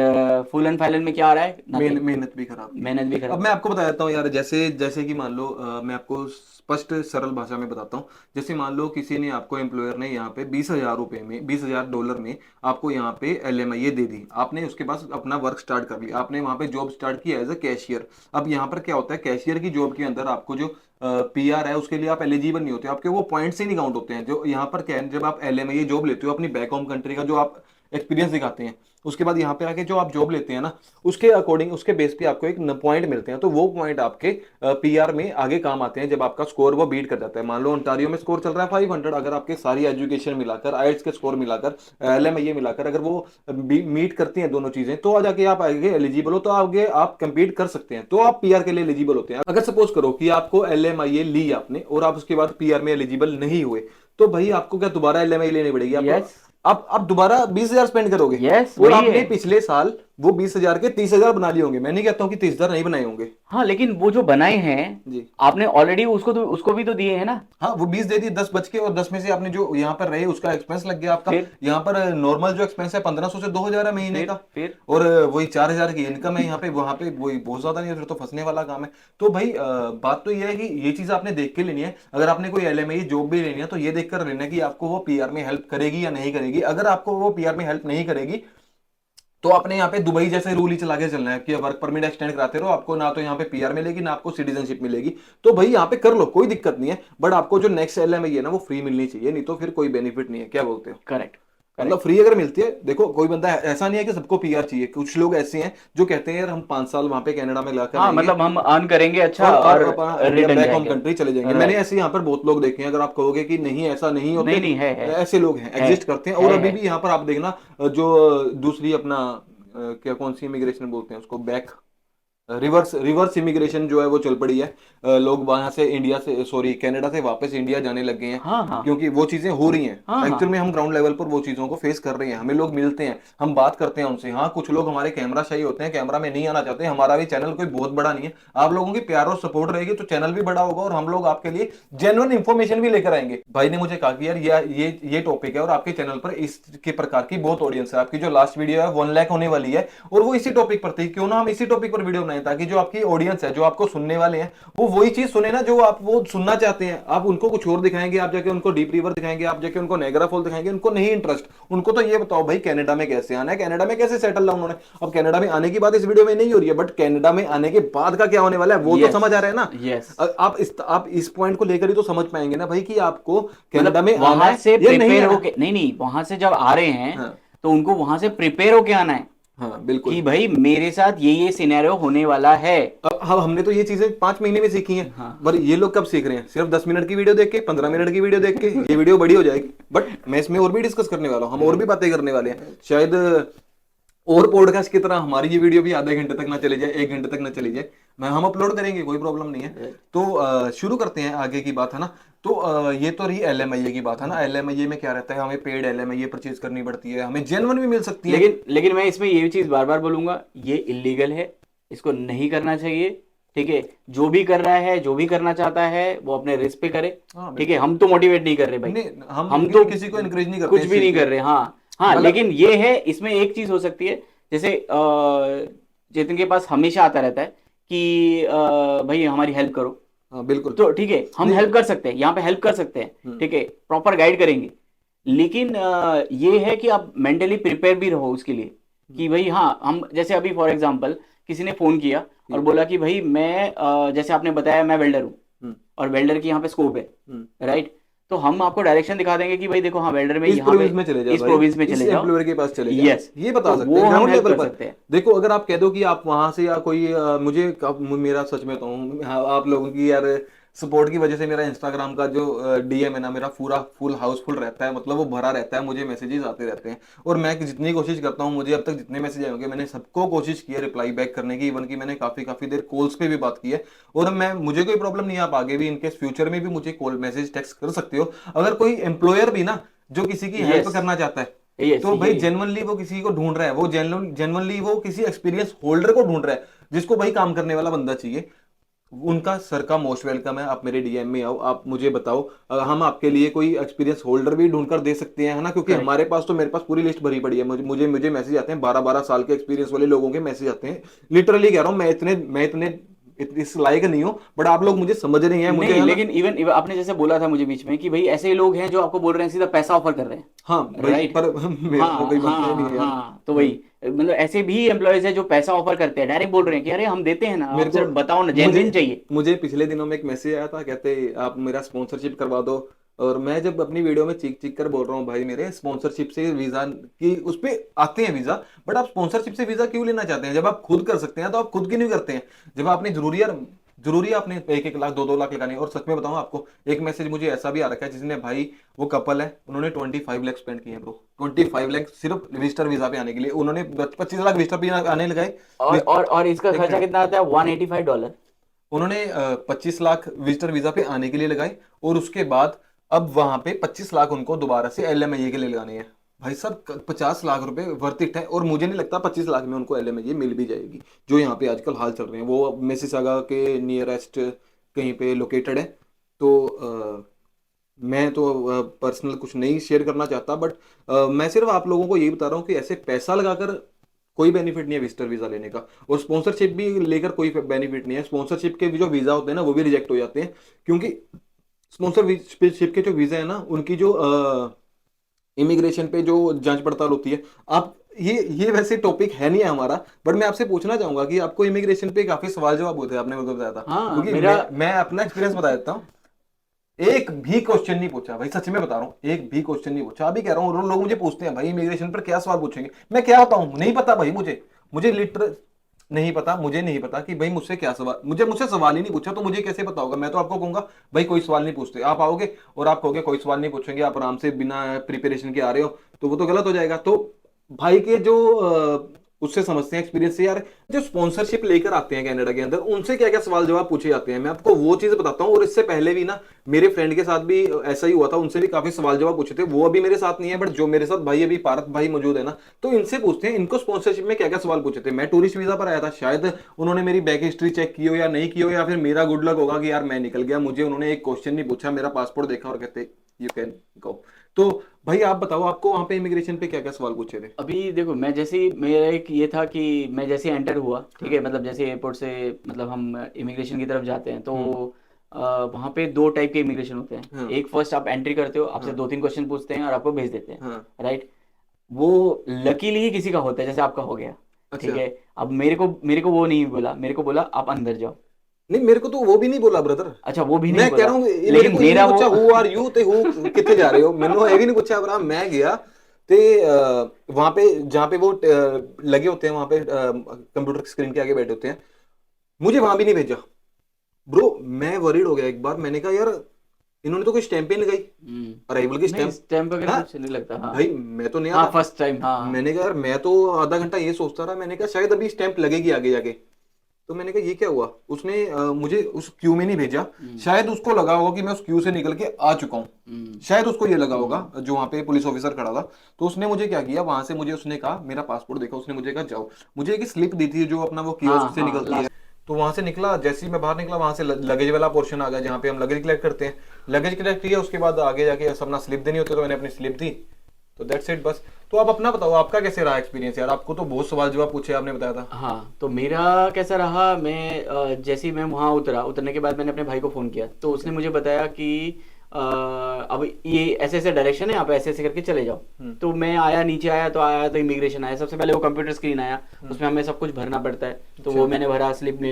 फुल एंड फाइनल में क्या आ रहा है, Nothing। मेहनत भी खराब की। मेहनत भी अब खराब। मैं आपको बता देता हूँ यार, जैसे जैसे कि मान लो मैं आपको स्पष्ट सरल भाषा में बताता हूँ। जैसे मान लो किसी ने आपको एम्प्लॉयर ने यहाँ पे 20,000 रुपए में, $20,000 में आपको यहाँ पे एलएमआईए दे दी। आपने उसके पास अपना वर्क स्टार्ट कर लिया, आपने वहाँ पे जॉब स्टार्ट की एज अ कैशियर। अब यहाँ पर क्या होता है, कैशियर की जॉब के अंदर आपको जो पीआर है उसके लिए आप एलिजिबल नहीं होते, आपके वो पॉइंट्स ही नहीं काउंट होते हैं। जो यहाँ पर क्या है, जब आप एलएमआईए जॉब लेते हो अपनी बैक होम कंट्री का जो आप एक्सपीरियंस दिखाते हैं, उसके बाद यहाँ पे आके जो आप जॉब लेते हैं ना, उसके अकॉर्डिंग उसके बेस पे आपको एक पॉइंट मिलते हैं। तो वो पॉइंट आपके पीआर में आगे काम आते हैं जब आपका स्कोर वो बीट कर जाता है। मान लो ओंटारियो में स्कोर चल रहा है 500, अगर आपके सारी एजुकेशन मिलाकर, आईएल्टीएस के स्कोर मिलाकर, एलएमआईए मिलाकर अगर वो मीट करती हैं दोनों चीजें, तो आज आके आप आगे एलिजिबल हो, तो आगे आप कंपीट कर सकते हैं, तो आप पीआर के लिए एलिजिबल होते हैं। अगर सपोज करो कि आपको एलएमआईए ली आपने और आप उसके बाद पीआर में एलिजिबल नहीं हुए, तो भाई आपको क्या दोबारा एलएमआईए लेनी पड़ेगी आपको? यस, आप दोबारा 20,000 स्पेंड करोगे। यस, और वही आपने है। पिछले साल वो 20,000 के 30,000 बना लिए होंगे। मैं नहीं कहता हूँ कि 30,000 नहीं बनाए होंगे हाँ, लेकिन वो जो बनाए हैं जी। आपने ऑलरेडी उसको भी तो दिए हैं ना। हाँ, वो 20 दे दिए, 10 बच के, और 10 में से आपने जो यहाँ पर रहे उसका एक्सपेंस लग गया आपका। फिर यहाँ पर नॉर्मल जो एक्सपेंस है 1500 से 2,000 है महीने का, फिर और वही 4,000 की इनकम है यहाँ पे, वहां पे वही बहुत ज्यादा नहीं है, फिर तो फंसने वाला काम है। तो भाई बात तो ये है कि ये चीज आपने देख के लेनी है। अगर आपने कोई एलएमआई जॉब भी लेनी है तो ये देख कर लेना है कि आपको वो पीआर में हेल्प करेगी या नहीं करेगी। अगर आपको वो पीआर में हेल्प नहीं करेगी तो आपने यहाँ पे दुबई जैसे रूल ही चला के चलना है कि वर्क परमिट एक्सटेंड कराते रहो, आपको ना तो यहाँ पे पीआर मिलेगी ना आपको सिटीजनशिप मिलेगी। तो भाई यहाँ पे कर लो, कोई दिक्कत नहीं है, बट आपको जो नेक्स्ट एलएमआई है ना वो फ्री मिलनी चाहिए, नहीं तो फिर कोई बेनिफिट नहीं है। क्या बोलते हो? करेक्ट। मतलब फ्री अगर मिलती है, देखो कोई बंदा ऐसा नहीं है कि सबको पीआर चाहिए, कुछ लोग ऐसे हैं जो कहते हैं यार हम 5 साल वहां पे कनाडा में लाकर हाँ रहेंगे मतलब हम अर्न करेंगे अच्छा और और अपना इंडिया रिटर्न बैक होम जाएंगे। कंट्री चले जाएंगे। मैंने राइट। ऐसे यहाँ पर बहुत लोग देखे हैं, अगर आप कहोगे कि नहीं ऐसा नहीं होते, नहीं नहीं, है ऐसे लोग हैं, है एग्जिस्ट करते हैं। और अभी है। भी यहाँ पर आप देखना जो दूसरी अपना क्या कौन सी इमिग्रेशन बोलते हैं उसको, बैक रिवर्स रिवर्स इमिग्रेशन जो है वो चल पड़ी है। लोग वहां से इंडिया से, सॉरी कनाडा से वापस इंडिया जाने लग गए हैं, हाँ हाँ क्योंकि वो चीजें हो रही हैं। हाँ हाँ। एक्चुअल में हम ग्राउंड लेवल पर वो चीजों को फेस कर रहे हैं, हमें लोग मिलते हैं, हम बात करते हैं उनसे। हाँ कुछ लोग हमारे कैमरा शाही होते हैं, कैमरा में नहीं आना चाहते। हमारा भी चैनल कोई बहुत बड़ा नहीं है, आप लोगों की प्यार और सपोर्ट रहेगी तो चैनल भी बड़ा होगा और हम लोग आपके लिए जेन्युइन इंफॉर्मेशन भी लेकर आएंगे। भाई ने मुझे कहा कि यार ये टॉपिक है और आपके चैनल पर इसके प्रकार की बहुत ऑडियंस है, आपकी जो लास्ट वीडियो है 1 लाख होने वाली है और वो इसी टॉपिक पर थी, क्यों ना हम इसी टॉपिक पर वीडियो बनाएं, ताकि जो आपकी ऑडियंस है, जो आपको सुनने वाले हैं, वो वही चीज सुने ना जो आप वो सुनना चाहते हैं। आप उनको कुछ और दिखाएंगे, आप जाके उनको डीप रिवर दिखाएंगे, आप जाके उनको नायग्रा फॉल दिखाएंगे, उनको नहीं इंटरेस्ट। उनको तो ये बताओ भाई कनाडा में कैसे आना है, कनाडा में कैसे सेटल डाउन होना है। अब कनाडा में आने की बात इस वीडियो में नहीं हो रही है, बट कनाडा में आने के बाद का क्या होने वाला है वो तो यस समझ आ रहा है ना। यस। आप इस पॉइंट को लेकर ही तो समझ पाएंगे ना भाई कि आपको कनाडा मतलब में आना वहां है से या नहीं प्रिपेयर आना। होके, नहीं नहीं, वहां से जब आ रहे हैं हाँ तो उनको वहां से प्रिपेयर होके आना है हाँ बिल्कुल। कि भाई मेरे साथ ये सिनेरियो होने वाला है। अब हमने तो ये चीजें 5 महीने में सीखी हैं, हाँ पर ये लोग कब सीख रहे हैं? सिर्फ 10 मिनट की वीडियो देख के, 15 मिनट की वीडियो देख के। ये वीडियो बड़ी हो जाएगी, बट मैं इसमें और भी डिस्कस करने वाला हूँ, हम और भी बातें करने वाले हैं शायद। और पॉडकास्ट की तरह हमारी ये वीडियो भी आधे घंटे तक ना चली जाए, 1 घंटे तक ना चली जाए, मैं हम अपलोड करेंगे, कोई प्रॉब्लम नहीं है। तो शुरू करते हैं आगे की बात, है ना। तो ये तो रही एलएमआईए की बात, है ना। एलएमआईए में क्या रहता है, हमें पेड एलएमआईए परचेज करनी पड़ती है, हमें जेन्युइन भी मिल सकती है। लेकिन मैं इसमें ये चीज बार बार बोलूंगा, ये इलीगल है, इसको नहीं करना चाहिए। ठीक है, जो भी कर रहा है, जो भी करना चाहता है वो अपने रिस्क पे करे। हाँ ठीक है, बिल्कुल। हम तो मोटिवेट नहीं कर रहे भाई, नहीं, हम हम तो किसी को इनकरेज नहीं करते कुछ इस भी चीज नहीं के। कर रहे। हाँ हाँ, मतलब लेकिन ये है, इसमें एक चीज हो सकती है, जैसे चेतन के पास हमेशा आता रहता है कि भाई हमारी हेल्प करो। हाँ बिल्कुल। तो ठीक है, हम नहीं। हेल्प कर सकते हैं, यहाँ पे हेल्प कर सकते हैं, ठीक है, प्रॉपर गाइड करेंगे। लेकिन ये है कि आप मेंटली प्रिपेयर भी रहो उसके लिए कि भाई हाँ, हम जैसे अभी फॉर एग्जांपल किसी ने फोन किया और बोला कि भाई मैं जैसे आपने बताया मैं वेल्डर हूँ हम्म, और वेल्डर की यहाँ पे स्कोप है, हम्म। राइट। तो हम आपको डायरेक्शन दिखा देंगे कि भाई देखो हाँ, वेल्डर में इस यहाँ पे प्रोविंस में चले जा इस भाई, प्रोविंस में इस चले जाओ। एम्प्लॉयर के पास चले जा, यस, ये बता तो सकते वो हैं हम ग्राउंड हेल्प लेवल कर पर। सकते हैं। देखो अगर आप कह दो कि आप वहां से या कोई मुझे मेरा सच में तो आप लोगों की यार सपोर्ट की वजह से मेरा इंस्टाग्राम का जो डीएम है ना, मेरा पूरा फुल हाउसफुल रहता है, मतलब वो भरा रहता है, मुझे मैसेजेस आते रहते हैं। और मैं जितनी कोशिश करता हूँ, मुझे अब तक जितने मैसेज आए होंगे मैंने सबको कोशिश की है रिप्लाई बैक करने की, इवन की मैंने काफी काफी देर कॉल्स पे भी बात की है। और मैं, मुझे कोई प्रॉब्लम नहीं है, आप आगे भी इनकेस फ्यूचर में भी मुझे कॉल मैसेज टेक्स्ट कर सकते हो। अगर कोई एम्प्लॉयर भी ना जो किसी की हेल्प यस करना चाहता है, यस, तो भाई ये जेनुअनली वो किसी को ढूंढ रहा है, वो जेनुअनली वो किसी एक्सपीरियंस होल्डर को ढूंढ रहा है, जिसको भाई काम करने वाला बंदा चाहिए। उनका सर का मोस्ट वेलकम है, आप मेरे डीएम में आओ, आप मुझे बताओ, हम आपके लिए कोई एक्सपीरियंस होल्डर भी ढूंढ कर दे सकते हैं, है ना। क्योंकि करेक्ट। हमारे पास तो, मेरे पास पूरी लिस्ट भरी पड़ी है, मुझे मैसेज आते हैं, 12-12 साल के एक्सपीरियंस वाले लोगों के मैसेज आते हैं। लिटरली कह रहा हूँ, मैं इतने इस लायक नहीं हूँ, बट आप लोग मुझे समझ रहे हैं, मुझे, नहीं, है ना। लेकिन इवन आपने जैसे बोला था मुझे बीच में कि भाई ऐसे ही लोग हैं जो आपको बोल रहे हैं सीधा पैसा ऑफर कर रहे हैं, हाँ भाई, राइट। पर मेरे को हाँ कोई बनता ही नहीं हाँ है यार। हाँ, तो वही मतलब ऐसे भी एम्प्लॉयज है जो पैसा ऑफर करते हैं, डायरेक्ट बोल रहे हैं कि अरे हम देते हैं ना, मेरे आप को सिर्फ बताओ ना, मुझे जेन्युइन चाहिए। मुझे पिछले दिनों में एक मैसेज आया था, कहते आप मेरा स्पॉन्सरशिप करवा दो। और मैं जब अपनी वीडियो में चीख चीख कर बोल रहा हूँ भाई मेरे स्पॉन्सरशिप से वीजा की उस पे आते हैं वीजा, बट आप स्पॉन्सरशिप से वीजा क्यों लेना चाहते हैं? जब आप खुद कर सकते हैं तो आप खुद क्यों नहीं करते हैं? जब आपने जरूरी है आपने 1-1 लाख 2-2 लाख लगाने। और सच में बताऊं आपको, एक मैसेज मुझे ऐसा भी आ रखा है जिसने, भाई वो कपल है, उन्होंने 25 लाख स्पेंड किए ब्रो, 25 लाख सिर्फ विजिटर वीजा पे आने के लिए। उन्होंने 25 लाख विजिटर पे आने लगाए। और इसका एक खर्चा मिनट, कितना आता है? $185। उन्होंने 25 लाख विजिटर वीजा पे आने के लिए लगाए, और उसके बाद अब वहां पे 25 लाख उनको दोबारा से एलएमआईए के लिए लगाने हैं। भाई साहब 50 लाख रुपए वर्थ इट है, और मुझे नहीं लगता 25 लाख में उनको एलएमआईए मिल भी जाएगी। जो यहाँ पे आजकल हाल चल रहे हैं, वो मिसिसागा के नियरेस्ट कहीं पे लोकेटेड है। तो मैं तो पर्सनल कुछ नहीं शेयर करना चाहता, बट मैं सिर्फ आप लोगों को यही बता रहा हूँ कि ऐसे पैसा लगाकर कोई बेनिफिट नहीं है विजिटर वीजा लेने का, और स्पॉन्सरशिप भी लेकर कोई बेनिफिट नहीं है। स्पॉन्सरशिप के भी जो वीजा होते हैं ना, वो भी रिजेक्ट हो जाते हैं, क्योंकि स्पॉन्सरशिप के जो वीजा है ना, उनकी जो इमिग्रेशन पे जो जांच पड़ताल होती है, आप ये वैसे टॉपिक है नहीं है हमारा, बट मैं आपसे पूछना चाहूंगा कि आपको इमिग्रेशन पे काफी सवाल जवाब होते हैं, आपने मेरे को बताया था, हाँ क्योंकि मेरा मैं अपना एक्सपीरियंस बता देता हूँ। एक भी क्वेश्चन नहीं पूछा भाई, सच में बता रहा हूँ, एक भी क्वेश्चन नहीं पूछा। अभी कह रहा हूँ, लोग मुझे पूछते हैं भाई इमिग्रेशन पर क्या सवाल पूछेंगे, मैं क्या बताऊं, नहीं पता भाई, मुझे लिटरल नहीं पता, मुझे नहीं पता कि भाई मुझसे क्या सवाल, मुझसे सवाल ही नहीं पूछा तो मुझे कैसे पता होगा। मैं तो आपको कहूंगा भाई कोई सवाल नहीं पूछते, आप आओगे और आप कहोगे कोई सवाल नहीं पूछेंगे, आप आराम से बिना प्रिपरेशन के आ रहे हो, तो वो तो गलत हो जाएगा। तो भाई के जो उससे समझते हैं एक्सपीरियंस से यार, जो स्पॉन्सरशिप लेकर आते हैं कनाडा के अंदर, उनसे क्या क्या सवाल जवाब पूछे जाते हैं, मैं आपको वो चीज बताता हूँ। और इससे पहले भी ना मेरे फ्रेंड के साथ भी ऐसा ही हुआ था, उनसे भी काफी सवाल जवाब पूछे थे, वो अभी मेरे साथ नहीं है, बट जो मेरे साथ भाई अभी पारत भाई मौजूद है ना, तो इनसे पूछते हैं इनको स्पॉन्सरशिप में क्या क्या सवाल पूछे थे। मैं टूरिस्ट वीजा पर आया था, शायद उन्होंने मेरी बैक हिस्ट्री चेक की हो या नहीं की हो, या फिर मेरा गुड लक होगा कि यार मैं निकल गया, मुझे उन्होंने एक क्वेश्चन नहीं पूछा, मेरा पासपोर्ट देखा और कहते यू कैन गो। तो भाई आप बताओ, आपको वहां पे इमिग्रेशन पे क्या क्या सवाल पूछे थे? अभी देखो, मैं जैसे ही मेरा एक ये था कि मैं जैसे एंटर हुआ, ठीक है, मतलब जैसे एयरपोर्ट से मतलब हम इमिग्रेशन की तरफ जाते हैं तो वहाँ पे दो टाइप के इमिग्रेशन होते हैं। हाँ। एक, फर्स्ट आप एंट्री करते हो, आपसे हाँ। दो तीन क्वेश्चन पूछते हैं और आपको भेज देते हैं, हाँ। राइट। वो लकीली ही किसी का होता है, जैसे आपका हो गया, ठीक अच्छा। है। अब मेरे को वो नहीं बोला, मेरे को बोला आप अंदर जाओ। नहीं, मेरे को तो वो भी नहीं बोला ब्रदर। अच्छा, वो भी नहीं मैं कह बोला, रहा हूँ ये मेरे लेकिन को ये मेरा नहीं वो पूछा हु आर यू, ते हु कितने जा रहे हो, मैंने ये भी नहीं पूछा अब्राहम। मैं गया ते वहां पे जहाँ पे वो लगे होते हैं, वहां पे कंप्यूटर स्क्रीन के आगे बैठे होते हैं, मुझे वहां भी नहीं भेजा ब्रो। मैं वरीड हो गया एक बार, मैंने कहा यार इन्होंने तो कोई स्टैंप ही नहीं लगाई, अराइवल की नहीं, स्टैंप। स्टैम्प वगैरह हाँ कुछ नहीं लगता। हाँ, भाई मैं तो नया हाँ, था, फर्स्ट टाइम, हाँ। मैंने कहा यार मैं तो आधा घंटा ये सोचता रहा, मैंने कहा शायद अभी स्टैंप लगेगी आगे जाके। तो मैंने कहा ये क्या हुआ, उसने मुझे उस क्यू में नहीं भेजा। शायद उसको लगा होगा कि मैं उस क्यू से निकल के आ चुका हूँ, शायद उसको ये लगा होगा जो वहां पे पुलिस ऑफिसर खड़ा था। तो उसने मुझे क्या किया, वहां से मुझे उसने कहा मेरा पासपोर्ट देखा, उसने मुझे कहा जाओ, मुझे एक स्लिप दी थी जो अपना वो हाँ, कियोस्क से हाँ, निकलती है। तो वहां से निकला, जैसे ही मैं बाहर निकला वहां से लगेज वाला पोर्शन आ गया जहाँ पे हम लगेज कलेक्ट करते हैं। लगेज कलेक्ट किया, उसके बाद आगे जाके अपना स्लिप देनी होती है, तो मैंने अपनी स्लिप दी, तो दैट्स इट बस। तो आप अपना बताओ, आपका कैसे रहा एक्सपीरियंस यार? आपको तो बहुत सवाल जवाब पूछे, आपने बताया था। हाँ, तो मेरा कैसा रहा, मैं जैसे ही मैं वहाँ उतरने के बाद मैंने अपने भाई को फ़ोन किया, तो उसने मुझे बताया कि अब ये ऐसे ऐसे डायरेक्शन है, आप ऐसे ऐसे करके चले जाओ। तो मैं आया, नीचे आया तो इमिग्रेशन आया, सबसे पहले वो कंप्यूटर स्क्रीन आया, उसमें हमें सब कुछ भरना पड़ता है, तो वो मैंने भरा, स्लिप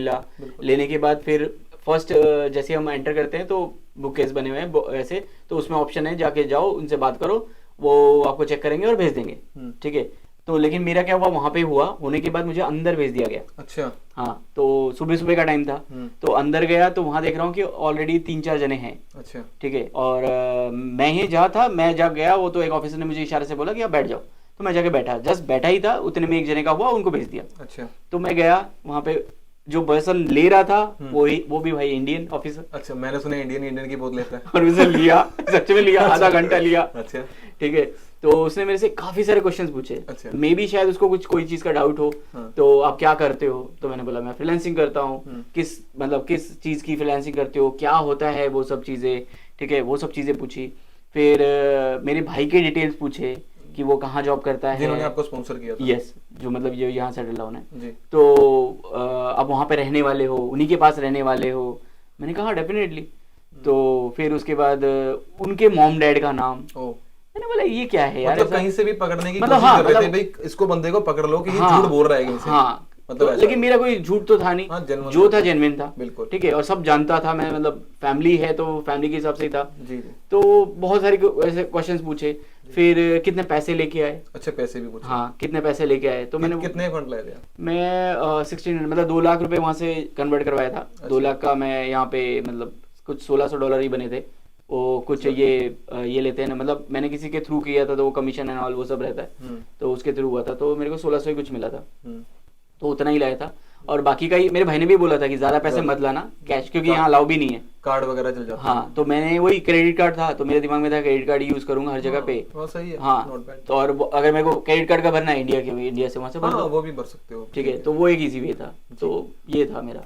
लेने के बाद फिर फर्स्ट जैसे हम एंटर करते हैं तो बुक केस बने हुए हैं ऐसे, तो उसमें ऑप्शन है जाके जाओ, उनसे बात करो, वो आपको चेक करेंगे और भेज देंगे, ठीक है। तो लेकिन मेरा क्या हुआ, वहां पे होने के बाद मुझे अंदर भेज दिया गया। अच्छा। हाँ, तो सुबह सुबह का टाइम था, तो अंदर गया तो वहां देख रहा हूँ कि ऑलरेडी 3-4 जने हैं। अच्छा। ठीक है, और मैं ही जहाँ था, मैं जब गया वो तो एक ऑफिसर ने मुझे इशारे से बोला कि आप बैठ जाओ, तो मैं जाके बैठा, जस्ट बैठा ही था, उतने में एक जने का हुआ, उनको भेज दिया। अच्छा। तो मैं गया वहां पे, जो पर्सन ले रहा था वो भी भाई इंडियन ऑफिसर। अच्छा, मैंने सुना इंडियन की बहुत लेता है। और मुझे लिया, सच में लिया, आधा घंटा लिया। अच्छा। ठीक है, तो उसने मेरे से काफी सारे क्वेश्चंस पूछे। अच्छा। मे बी शायद उसको कोई चीज का डाउट हो। हाँ। तो आप क्या करते हो, तो मैंने बोला मैं फ्रीलांसिंग करता हूँ। किस चीज की फ्रीलांसिंग करते हो, क्या होता है, वो सब चीजें, ठीक है, वो सब चीजें पूछी। फिर मेरे भाई के डिटेल्स पूछे कि वो कहाँ जॉब करता है, जिन्होंने आपको स्पॉन्सर किया था। यस, जो मतलब ये यहाँ सेटल डाउन है जी। तो अब वहाँ पे रहने वाले हो, उन्हीं के पास रहने वाले हो। मैंने कहा डेफिनेटली। तो फिर उसके बाद उनके मॉम डैड का नाम, मैंने बोला ये क्या है यार, मतलब कहीं से भी पकड़ने की मतलब कोशिश हाँ, कर रहे थे, मतलब भाई इसको बंदे को पकड़ लो कि ये हाँ, झूठ बोल रहा है कहीं से। हाँ, मतलब तो, लेकिन मेरा कोई झूठ तो था नहीं। हाँ, जो था जेन्युइन था, बिल्कुल। ठीक है, और सब जानता था मैं, मतलब फैमिली है तो फैमिली के हिसाब से ही था। जी। तो बहुत सारे ऐसे क्वेश्चंस पूछे। फिर कितने पैसे लेके आए। अच्छा, पैसे भी पूछे। हाँ, कितने पैसे लेके आए, तो मैंने कितने फंड लाए थे? मैं 1600, मतलब 2 लाख रुपए वहां से कन्वर्ट करवाया था। 2 लाख का मैं यहाँ पे मतलब कुछ $1600 ही बने थे। वो कुछ ये लेते हैं ना, मतलब मैंने किसी के थ्रू किया था तो वो कमीशन एंड ऑल वो सब रहता है, तो उसके थ्रू हुआ था, तो मेरे को 1600 ही कुछ मिला था। तो उतना ही लाया था। और बाकी का ही मेरे भाई ने भी बोला था कि ज्यादा पैसे मत लाना कैश, क्योंकि यहाँ अलाउ भी नहीं है, कार्ड वगैरह चल जाता है। हाँ, तो मैंने वही क्रेडिट कार्ड था, तो मेरे दिमाग में था क्रेडिट कार्ड यूज करूंगा हर जगह पे। सही है। हाँ, तो और अगर मेरे को क्रेडिट कार्ड का भरना है इंडिया से वहां से भर दो, वो भी भर सकते हो। ठीक है, तो वो एक इजी वे था। तो ये था मेरा।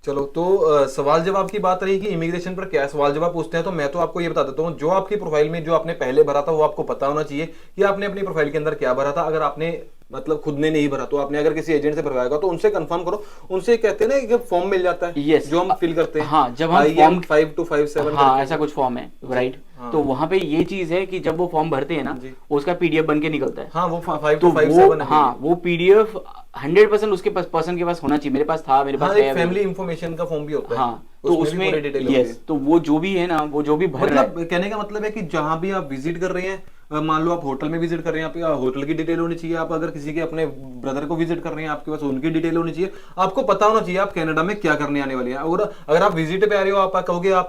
चलो, तो सवाल जवाब की बात रही कि इमिग्रेशन पर क्या सवाल जवाब पूछते हैं, तो मैं तो आपको ये बता देता हूँ, जो आपकी प्रोफाइल में जो आपने पहले भरा था वो आपको पता होना चाहिए कि आपने अपनी प्रोफाइल के अंदर क्या भरा था। अगर आपने मतलब खुद ने नहीं भरा तो आपने अगर किसी एजेंट से भरवाएगा तो उनसे कंफर्म करो, उनसे कहते हैं ना कि फॉर्म मिल जाता है Yes. जो हम फिल करते हैं। हाँ, जब हम फॉर्म 5257 हाँ ऐसा कुछ फॉर्म है, राइट। हाँ। तो वहां पे ये चीज है कि जब वो फॉर्म भरते हैं ना, जी। उसका पीडीएफ बन के निकलता है। हाँ वो तो 5257 है। हाँ वो पीडीएफ 100% उसके पास पर्सन के पास होना चाहिए। मेरे पास था, मेरे पास हाँ, है एक फैमिली इंफॉर्मेशन का फॉर्म भी होता है। हाँ, तो उसमें पूरी डिटेल होती है। यस, तो वो जो भी है ना, वो जो भी भर रहा है, मतलब कहने का मतलब है कि जहां भी आप विजिट कर रहे हैं, मान लो आप होटल में विजिट कर रहे हैं, आप होटल की डिटेल होनी चाहिए। आप अगर किसी के अपने ब्रदर को विजिट कर रहे हैं, आपके पास उनकी डिटेल होनी चाहिए। आपको पता होना चाहिए आप कनाडा में क्या करने आने वाले हैं। और अगर आप विजिट पे आ रहे हो, आप कहोगे आप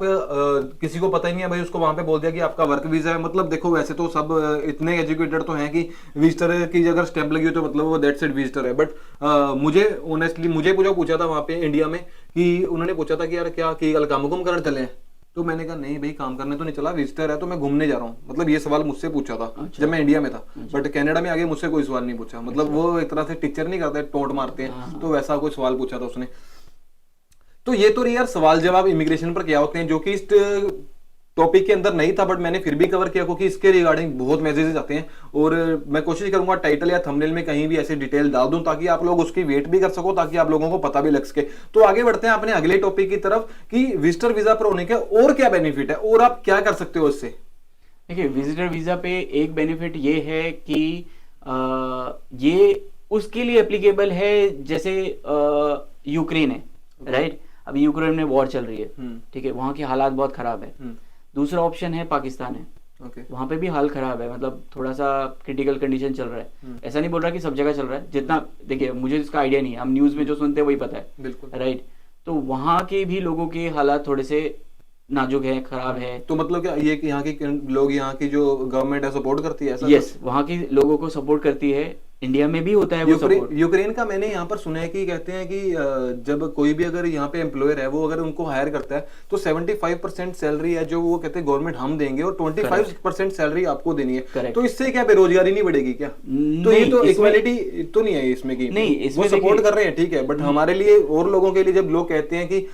किसी को पता ही नहीं है भाई, उसको वहां पे बोल दिया कि आपका वर्क वीजा है। मतलब देखो वैसे तो सब इतने एजुकेटेड तो हैं कि विजिटर की अगर स्टैंप लगी हो तो मतलब वो दैट्स इट विजिटर है। बट मुझे ऑनेस्टली मुझे पूछा था वहां पे इंडिया में कि उन्होंने पूछा था कि यार क्या की गल काम कुम करने चले हैं, तो मैंने कहा नहीं भाई काम करने तो नहीं चला, विजिटर है तो मैं घूमने जा रहा हूँ। मतलब ये सवाल मुझसे पूछा था जब मैं इंडिया में था। बट कनाडा में आगे मुझसे कोई सवाल नहीं पूछा। मतलब वो एक तरह से टीचर नहीं करते, टोंट मारते हैं, तो वैसा कोई सवाल पूछा था उसने। तो ये तो यार सवाल जवाब इमिग्रेशन पर क्या होते हैं, जो कि इस टॉपिक के अंदर नहीं था, बट मैंने फिर भी कवर किया क्योंकि इसके रिगार्डिंग बहुत मैसेजेस आते हैं। और मैं कोशिश करूंगा टाइटल या थंबनेल में कहीं भी ऐसी डिटेल डाल दूं ताकि आप लोग उसकी वेट भी कर सको, ताकि आप लोगों को पता भी लग सके। तो आगे बढ़ते हैं अपने अगले टॉपिक की तरफ कि विजिटर वीजा पर होने के और क्या बेनिफिट है और आप क्या कर सकते हो इससे। देखिए विजिटर वीजा पे एक बेनिफिट ये है कि ये उसके लिए एप्लीकेबल है जैसे यूक्रेन है, राइट। अभी यूक्रेन में वॉर चल रही है, ठीक है, वहाँ के हालात बहुत खराब है। दूसरा ऑप्शन है पाकिस्तान है, वहाँ पे भी हाल खराब है, मतलब थोड़ा सा क्रिटिकल कंडीशन चल रहा है। ऐसा नहीं बोल रहा कि सब जगह चल रहा है, जितना देखिए मुझे इसका आइडिया नहीं है, हम न्यूज में जो सुनते हैं वही पता है, बिल्कुल, राइट। तो वहाँ के भी लोगों के हालात थोड़े से नाजुक है, खराब है। तो मतलब क्या ये कि यहाँ की लोग, यहाँ की जो गवर्नमेंट है सपोर्ट करती है ऐसा? यस, वहाँ के लोगों को सपोर्ट करती है। इंडिया में भी होता है वो सपोर्ट। यूक्रेन का मैंने यहाँ पर सुना है कि कहते हैं कि जब कोई भी अगर यहाँ पे एम्प्लॉयर है वो अगर उनको हायर करता है तो 75% सैलरी है जो वो कहते हैं गवर्नमेंट हम देंगे और 25% सैलरी आपको देनी है। Correct. तो इससे क्या बेरोजगारी नहीं बढ़ेगी क्या? तो ये तो इक्वालिटी तो नहीं है इसमें की? नहीं, इसमें वो सपोर्ट कर रहे हैं, ठीक है, बट हमारे लिए और लोगों के लिए जब लोग कहते हैं कि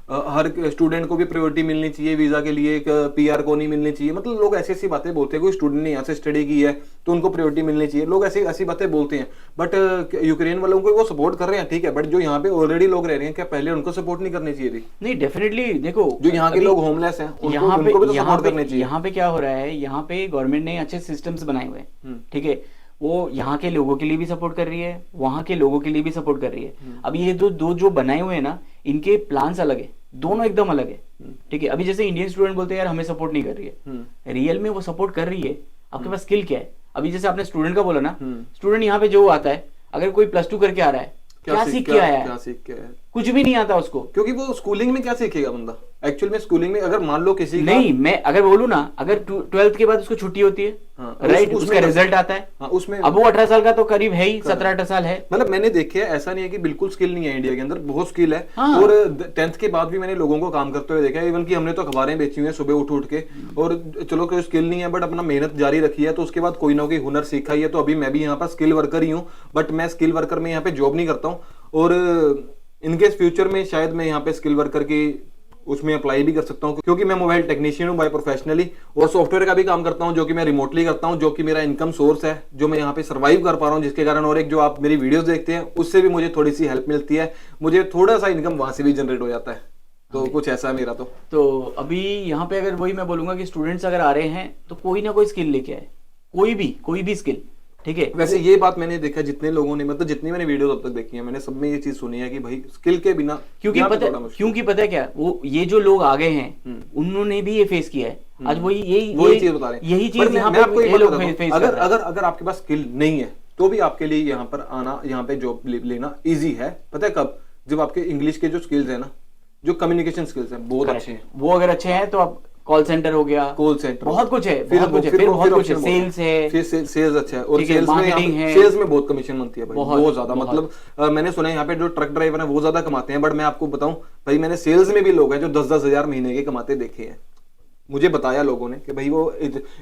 हर स्टूडेंट को भी प्रायोरिटी मिलनी चाहिए वीजा के लिए, पीआर को नहीं मिलनी चाहिए, मतलब लोग ऐसी ऐसी बातें बोलते हैं। कोई स्टूडेंट ने यहाँ से स्टडी की है तो उनको प्रायोरिटी मिलनी चाहिए, लोग ऐसी ऐसी बातें बोलते हैं। बट यूक्रेन वालों को वो सपोर्ट कर रहे हैं, ठीक है, बट जो यहाँ पे ऑलरेडी लोग रह रहे हैं क्या पहले उनको सपोर्ट नहीं करनी चाहिए थी? नहीं, डेफिनेटली देखो जो यहाँ के लोग होमलेस हैं यहाँ उनको भी तो यहाँ सपोर्ट पे करनी चाहिए। यहाँ पे क्या हो रहा है, यहाँ पे गवर्नमेंट ने अच्छे सिस्टम्स बनाए हुए हैं, ठीक है, वो यहाँ के लोगों के लिए भी सपोर्ट कर रही है, वहाँ के लोगों के लिए भी सपोर्ट कर रही है। अब ये दो जो बनाए हुए हैं ना, इनके प्लान्स अलग है, दोनों एकदम अलग है, ठीक है। अभी जैसे इंडियन स्टूडेंट बोलते हैं यार हमें सपोर्ट नहीं कर रही है, रियल में वो सपोर्ट कर रही है। आपके पास स्किल क्या है? अभी जैसे आपने स्टूडेंट का बोला ना, स्टूडेंट यहाँ पे जो आता है, अगर कोई +2 करके आ रहा है, क्या सीख के आया है? कुछ भी नहीं आता उसको, क्योंकि वो स्कूलिंग में क्या सीखेगा बंदा एक्चुअल में? स्कूलिंग में अगर मान लो किसी नहीं, मैं अगर बोलूँ ना, अगर 12th के बाद उसको छुट्टी होती है, राइट, उसका रिजल्ट आता है, उसमें अब वो 18 साल का तो करीब है ही, 17-18 साल है। मतलब मैंने देखे है, ऐसा नहीं है कि बिल्कुल स्किल नहीं है, इंडिया के अंदर बहुत स्किल है। हाँ। और 10th के बाद भी मैंने लोगों को काम करते हुए देखा है, इवन कि हमने तो अखबारें बेची हुई हैं सुबह उठ के। और चलो कोई स्किल नहीं है बट अपना मेहनत जारी रखी है, तो उसके बाद कोई ना कोई हुनर सीखा ही है। तो अभी मैं भी यहाँ पर स्किल वर्कर ही हूँ, बट मैं स्किल वर्कर में यहाँ पे जॉब नहीं करता हूँ। और इनके फ्यूचर में शायद मैं यहाँ पे स्किल वर्कर की उसमें अप्लाई भी कर सकता हूँ, क्योंकि मैं मोबाइल टेक्नीशियन हूँ बाय प्रोफेशनली, और सॉफ्टवेयर का भी काम करता हूँ जो कि मैं रिमोटली करता हूँ, जो कि मेरा इनकम सोर्स है, जो मैं यहाँ पे सर्वाइव कर पा रहा हूँ, जिसके कारण और एक जो आप मेरी वीडियोस देखते हैं उससे भी मुझे थोड़ी सी हेल्प मिलती है, मुझे थोड़ा सा इनकम वहां से भी जनरेट हो जाता है। तो कुछ ऐसा है मेरा। तो अभी यहाँ पे अगर वही मैं बोलूंगा कि स्टूडेंट्स अगर आ रहे हैं तो कोई ना कोई स्किल लेके आए, कोई भी स्किल, ठीक है। वैसे ये बात मैंने देखा, जितने लोगों ने, मतलब जितनी मैंने वीडियो अब तक देखी है, मैंने सब में ये चीज सुनी है कि भाई स्किल के बिना, क्योंकि पता है क्या, वो ये जो लोग आ गए हैं उन्होंने भी ये फेस किया है। आज वही चीज बता रहे हैं, यही चीज यहाँ पे ये लोग फेस कर रहे हैं। अगर आपके पास स्किल नहीं है तो भी आपके लिए यहाँ पर आना, यहाँ पे जॉब लेना इजी है। पता है कब? जब आपके इंग्लिश के जो स्किल्स है ना, जो कम्युनिकेशन स्किल्स हैं बहुत अच्छे हैं, वो अगर अच्छे हैं तो आप कॉल सेंटर हो गया, कॉल सेंटर बहुत कुछ है, फिर बहुत कुछ है, सेल्स है, फिर सेल्स अच्छा है, और सेल्स में बहुत कमीशन बनती है भाई, बहुत ज्यादा। मतलब मैंने सुना है यहाँ पे जो ट्रक ड्राइवर है वो ज्यादा कमाते हैं, बट मैं आपको बताऊं भाई, मैंने सेल्स में भी लोग हैं जो 10-10 हजार महीने के कमाते देखे हैं। मुझे बताया लोगों ने कि भाई वो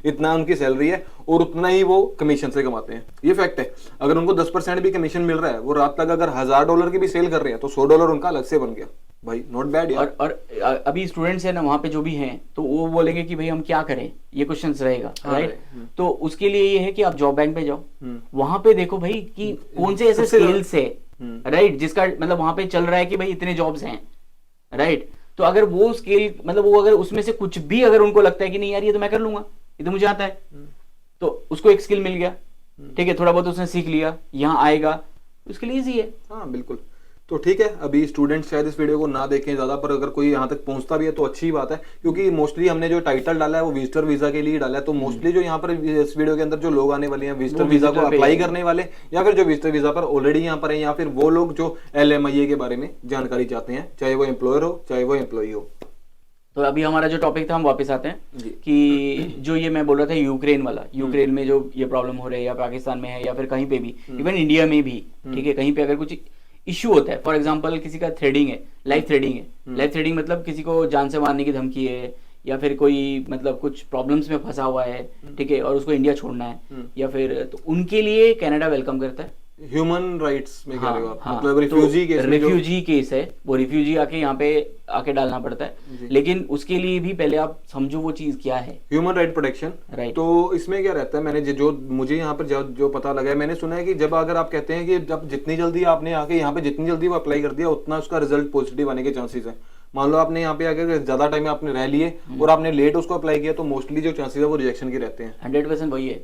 इतना उनकी सैलरी है और उतना ही वो कमीशन से कमाते हैं। ये फैक्ट है। अगर उनको 10% भी कमीशन मिल रहा है, वो रात तक अगर $1000 की भी सेल कर रहे हैं तो $100 उनका अलग से बन गया। भाई नॉट बैड यार। और अभी स्टूडेंट्स है ना वहाँ पे जो भी हैं तो वो बोलेंगे कि भाई हम क्या करें, ये क्वेश्चंस रहेगा, राइट। तो उसके लिए ये है कि आप जॉब बैंक पे जाओ, वहां पे देखो भाई कि कौन से ऐसे स्किल्स है, राइट, जिसका मतलब वहां पे चल रहा है कि भाई इतने जॉब्स हैं, राइट। तो अगर वो स्किल मतलब वो अगर उसमें से कुछ भी अगर उनको लगता है कि नहीं यार ये तो मैं कर लूंगा, ये तो मुझे आता है, तो उसको एक स्किल मिल गया, ठीक है, थोड़ा बहुत उसने सीख लिया, यहाँ आएगा, उसके लिए इजी है। हाँ बिल्कुल। तो ठीक है, अभी स्टूडेंट्स शायद इस वीडियो को ना देखें ज़्यादा, पर अगर कोई यहाँ तक पहुँचता भी है तो अच्छी बात है, क्योंकि मोस्टली हमने जो टाइटल डाला है वो विजिटर वीज़ा के लिए डाला है। तो मोस्टली जो यहाँ पर इस वीडियो के अंदर जो लोग आने वाले हैं विजिटर वीज़ा को अप्लाई करने वाले, या फिर जो विजिटर वीज़ा पर ऑलरेडी यहाँ पर है, या फिर वो लोग जो LMIA के बारे में जानकारी चाहते हैं, चाहे वो एम्प्लॉयर हो चाहे वो एम्प्लॉई हो। तो अभी हमारा जो टॉपिक था हम वापस आते हैं कि जो ये मैं बोल रहा था यूक्रेन वाला, यूक्रेन में जो ये प्रॉब्लम हो रही है या पाकिस्तान में है या फिर कहीं पे भी, इवन इंडिया में भी, ठीक है, कहीं पे अगर कुछ इश्यू होता है, फॉर एग्जांपल किसी का थ्रेडिंग है, लाइफ थ्रेडिंग है, लाइफ थ्रेडिंग मतलब किसी को जान से मारने की धमकी है, या फिर कोई मतलब कुछ प्रॉब्लम्स में फंसा हुआ है, ठीक है, और उसको इंडिया छोड़ना है, या फिर तो उनके लिए कनाडा वेलकम करता है। ह्यूमन राइट्स में कह रहे हो आप? हाँ, मतलब रिफ्यूजी केस में रिफ्यूजी केस है, वो रिफ्यूजी आके यहाँ पे आके डालना पड़ता है, लेकिन उसके लिए भी पहले आप समझो वो चीज क्या है, ह्यूमन राइट प्रोटेक्शन, राइट। तो इसमें क्या रहता है, मैंने जो मुझे यहाँ पर जो पता लगा है, मैंने सुना है कि जब अगर आप कहते हैं कि जब जितनी जल्दी आपने आके यहाँ पे जितनी जल्दी वो अप्लाई कर दिया उतना उसका रिजल्ट पॉजिटिव आने के चांसेस है। मान लो आपने यहाँ पे अगर ज्यादा टाइम आपने रह लिए और आपने लेट उसको अप्लाई किया तो मोस्टली जो चांसेस है वो रिजेक्शन के रहते हैं। 100% वही है।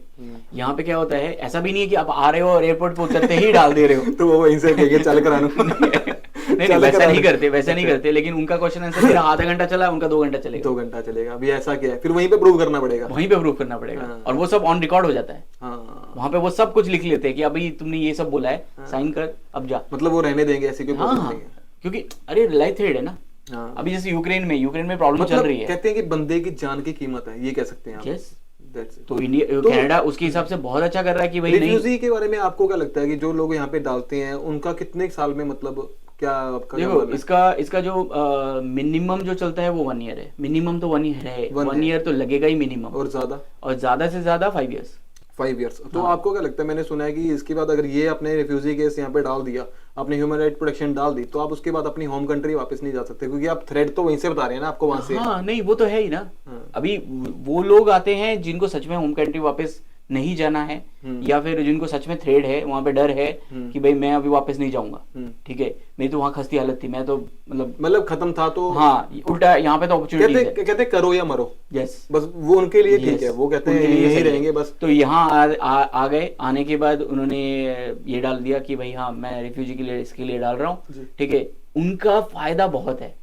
यहाँ पे क्या होता है, ऐसा भी नहीं है कि आप आ रहे हो और एयरपोर्ट पे उतरते ही डाल दे रहे हो तो वो वहीं से कहेंगे चल करा लो। नहीं वैसा नहीं करते, वैसा नहीं करते, लेकिन उनका क्वेश्चन आंसर मेरा आधा घंटा चला, उनका 2 घंटा चलेगा, 2 घंटा चलेगा। अभी ऐसा क्या है, फिर वहीं पे प्रूव करना पड़ेगा, वहीं पे प्रूव करना पड़ेगा, और वो सब ऑन रिकॉर्ड हो जाता है। वहाँ पे वो सब कुछ लिख लेते हैं कि अभी तुमने ये सब बोला है, साइन कर, अब जा। मतलब वो रहने देंगे ऐसे, क्योंकि अरे लाइफ थ्रेड है ना। अभी जैसे यूक्रेन में प्रॉब्लम चल रही है, कहते हैं कि बंदे की जान की कीमत है, ये कह सकते हैं आप। यस, तो इंडिया कनाडा उसके हिसाब से बहुत अच्छा कर रहा है कि भाई रिफ्यूजी के बारे में आपको क्या लगता है कि जो लोग यहाँ पे डालते हैं उनका कितने साल में, मतलब क्या आपका? देखो इसका जो मिनिमम जो चलता है वो 1 ईयर है, मिनिमम तो 1 ईयर है, 1 ईयर तो लगेगा ही मिनिमम, और ज्यादा से ज्यादा 5 ईयर्स। 5 ईयर्स। तो आपको क्या लगता है, मैंने सुना है कि इसके बाद अगर ये अपने रिफ्यूजी केस यहाँ पे डाल दिया, अपने ह्यूमन राइट प्रोटेक्शन डाल दी, तो आप उसके बाद अपनी होम कंट्री वापस नहीं जा सकते, क्योंकि आप थ्रेड तो वहीं से बता रहे हैं ना आपको वहां से। हाँ नहीं वो तो है ही ना। अभी वो लोग आते हैं जिनको सच में होम कंट्री वापस नहीं जाना है, या फिर जिनको सच में थ्रेड है, वहां पे डर है कि भाई मैं अभी वापस नहीं जाऊंगा, ठीक है, मेरी तो वहां खस्ती हालत थी, मैं तो मतलब खत्म था, तो हाँ उल्टा यहाँ पे तो अपॉर्चुनिटी कहते करो या मरो। यस, बस वो उनके लिए ठीक है, वो कहते हैं यही रहेंगे बस। तो यहाँ आ गए, आने के बाद उन्होंने ये डाल दिया कि भाई हाँ मैं रिफ्यूजी के लिए इसके लिए डाल रहा हूँ, ठीक है, उनका फायदा बहुत है।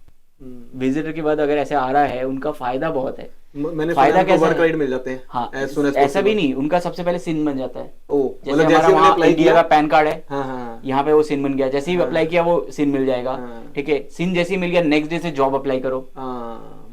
विजिटर के बाद अगर ऐसे आ रहा है उनका फायदा बहुत है। मैंने फायदा कैसा वर्क राइट मिल जाते हैं। हाँ, ऐसा भी नहीं, उनका सबसे पहले सिन बन जाता है। मतलब जैसे हमारा वहाँ इंडिया का पैन कार्ड है, हाँ, यहाँ पे वो सिन बन गया, जैसे ही अप्लाई किया वो सिन मिल जाएगा, ठीक है, सिन जैसे ही मिल गया नेक्स्ट डे से जॉब अप्लाई करो।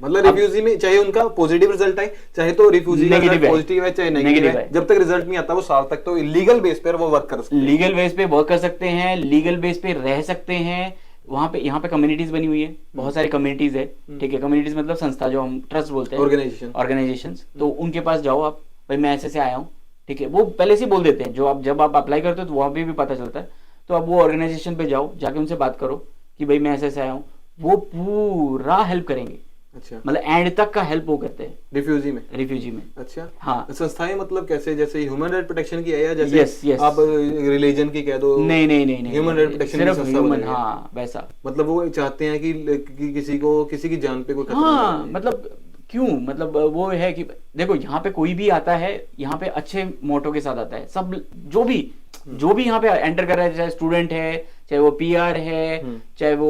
मतलब रिफ्यूजी में चाहे उनका पॉजिटिव रिजल्ट आए, चाहे तो रिफ्यूजी का पॉजिटिव है चाहे नेगेटिव है, जब तक रिजल्ट नहीं आता वो साल तक तो लीगल बेस पर वो वर्क कर सकते हैं, लीगल बेस पे वर्क कर सकते हैं, लीगल बेस पे रह सकते हैं। वहाँ पे यहाँ पे कम्युनिटीज बनी हुई है, बहुत सारी कम्युनिटीज है, ठीक है, कम्युनिटीज मतलब संस्था जो हम ट्रस्ट बोलते हैं, ऑर्गेनाइजेशंस। तो उनके पास जाओ आप, भाई मैं ऐसे से आया हूँ, ठीक है, वो पहले से बोल देते हैं, जो आप जब आप अप्लाई करते हो तो वहाँ पे भी पता चलता है। तो आप वो ऑर्गेनाइजेशन पे जाओ, जाके उनसे बात करो कि भाई मैं ऐसे से आया हूँ, वो पूरा हेल्प करेंगे। अच्छा, मतलब एंड तक का हेल्प वो करते हैं रिफ्यूजी में। अच्छा, हाँ, संस्थाएं मतलब कैसे, जैसे ह्यूमन राइट प्रोटेक्शन की है या जैसे आप रिलीजन की कह दो? नहीं, ह्यूमन राइट प्रोटेक्शन सिर्फ ह्यूमन, हाँ वैसा। मतलब वो चाहते हैं कि किसी की जान पे कोई खतरा हाँ, मतलब क्यों, मतलब वो है कि देखो यहाँ पे कोई भी आता है, यहाँ पे अच्छे मोटो के साथ आता है, सब जो भी यहाँ पे एंटर कर रहा है, चाहे स्टूडेंट है, चाहे वो PR है, चाहे वो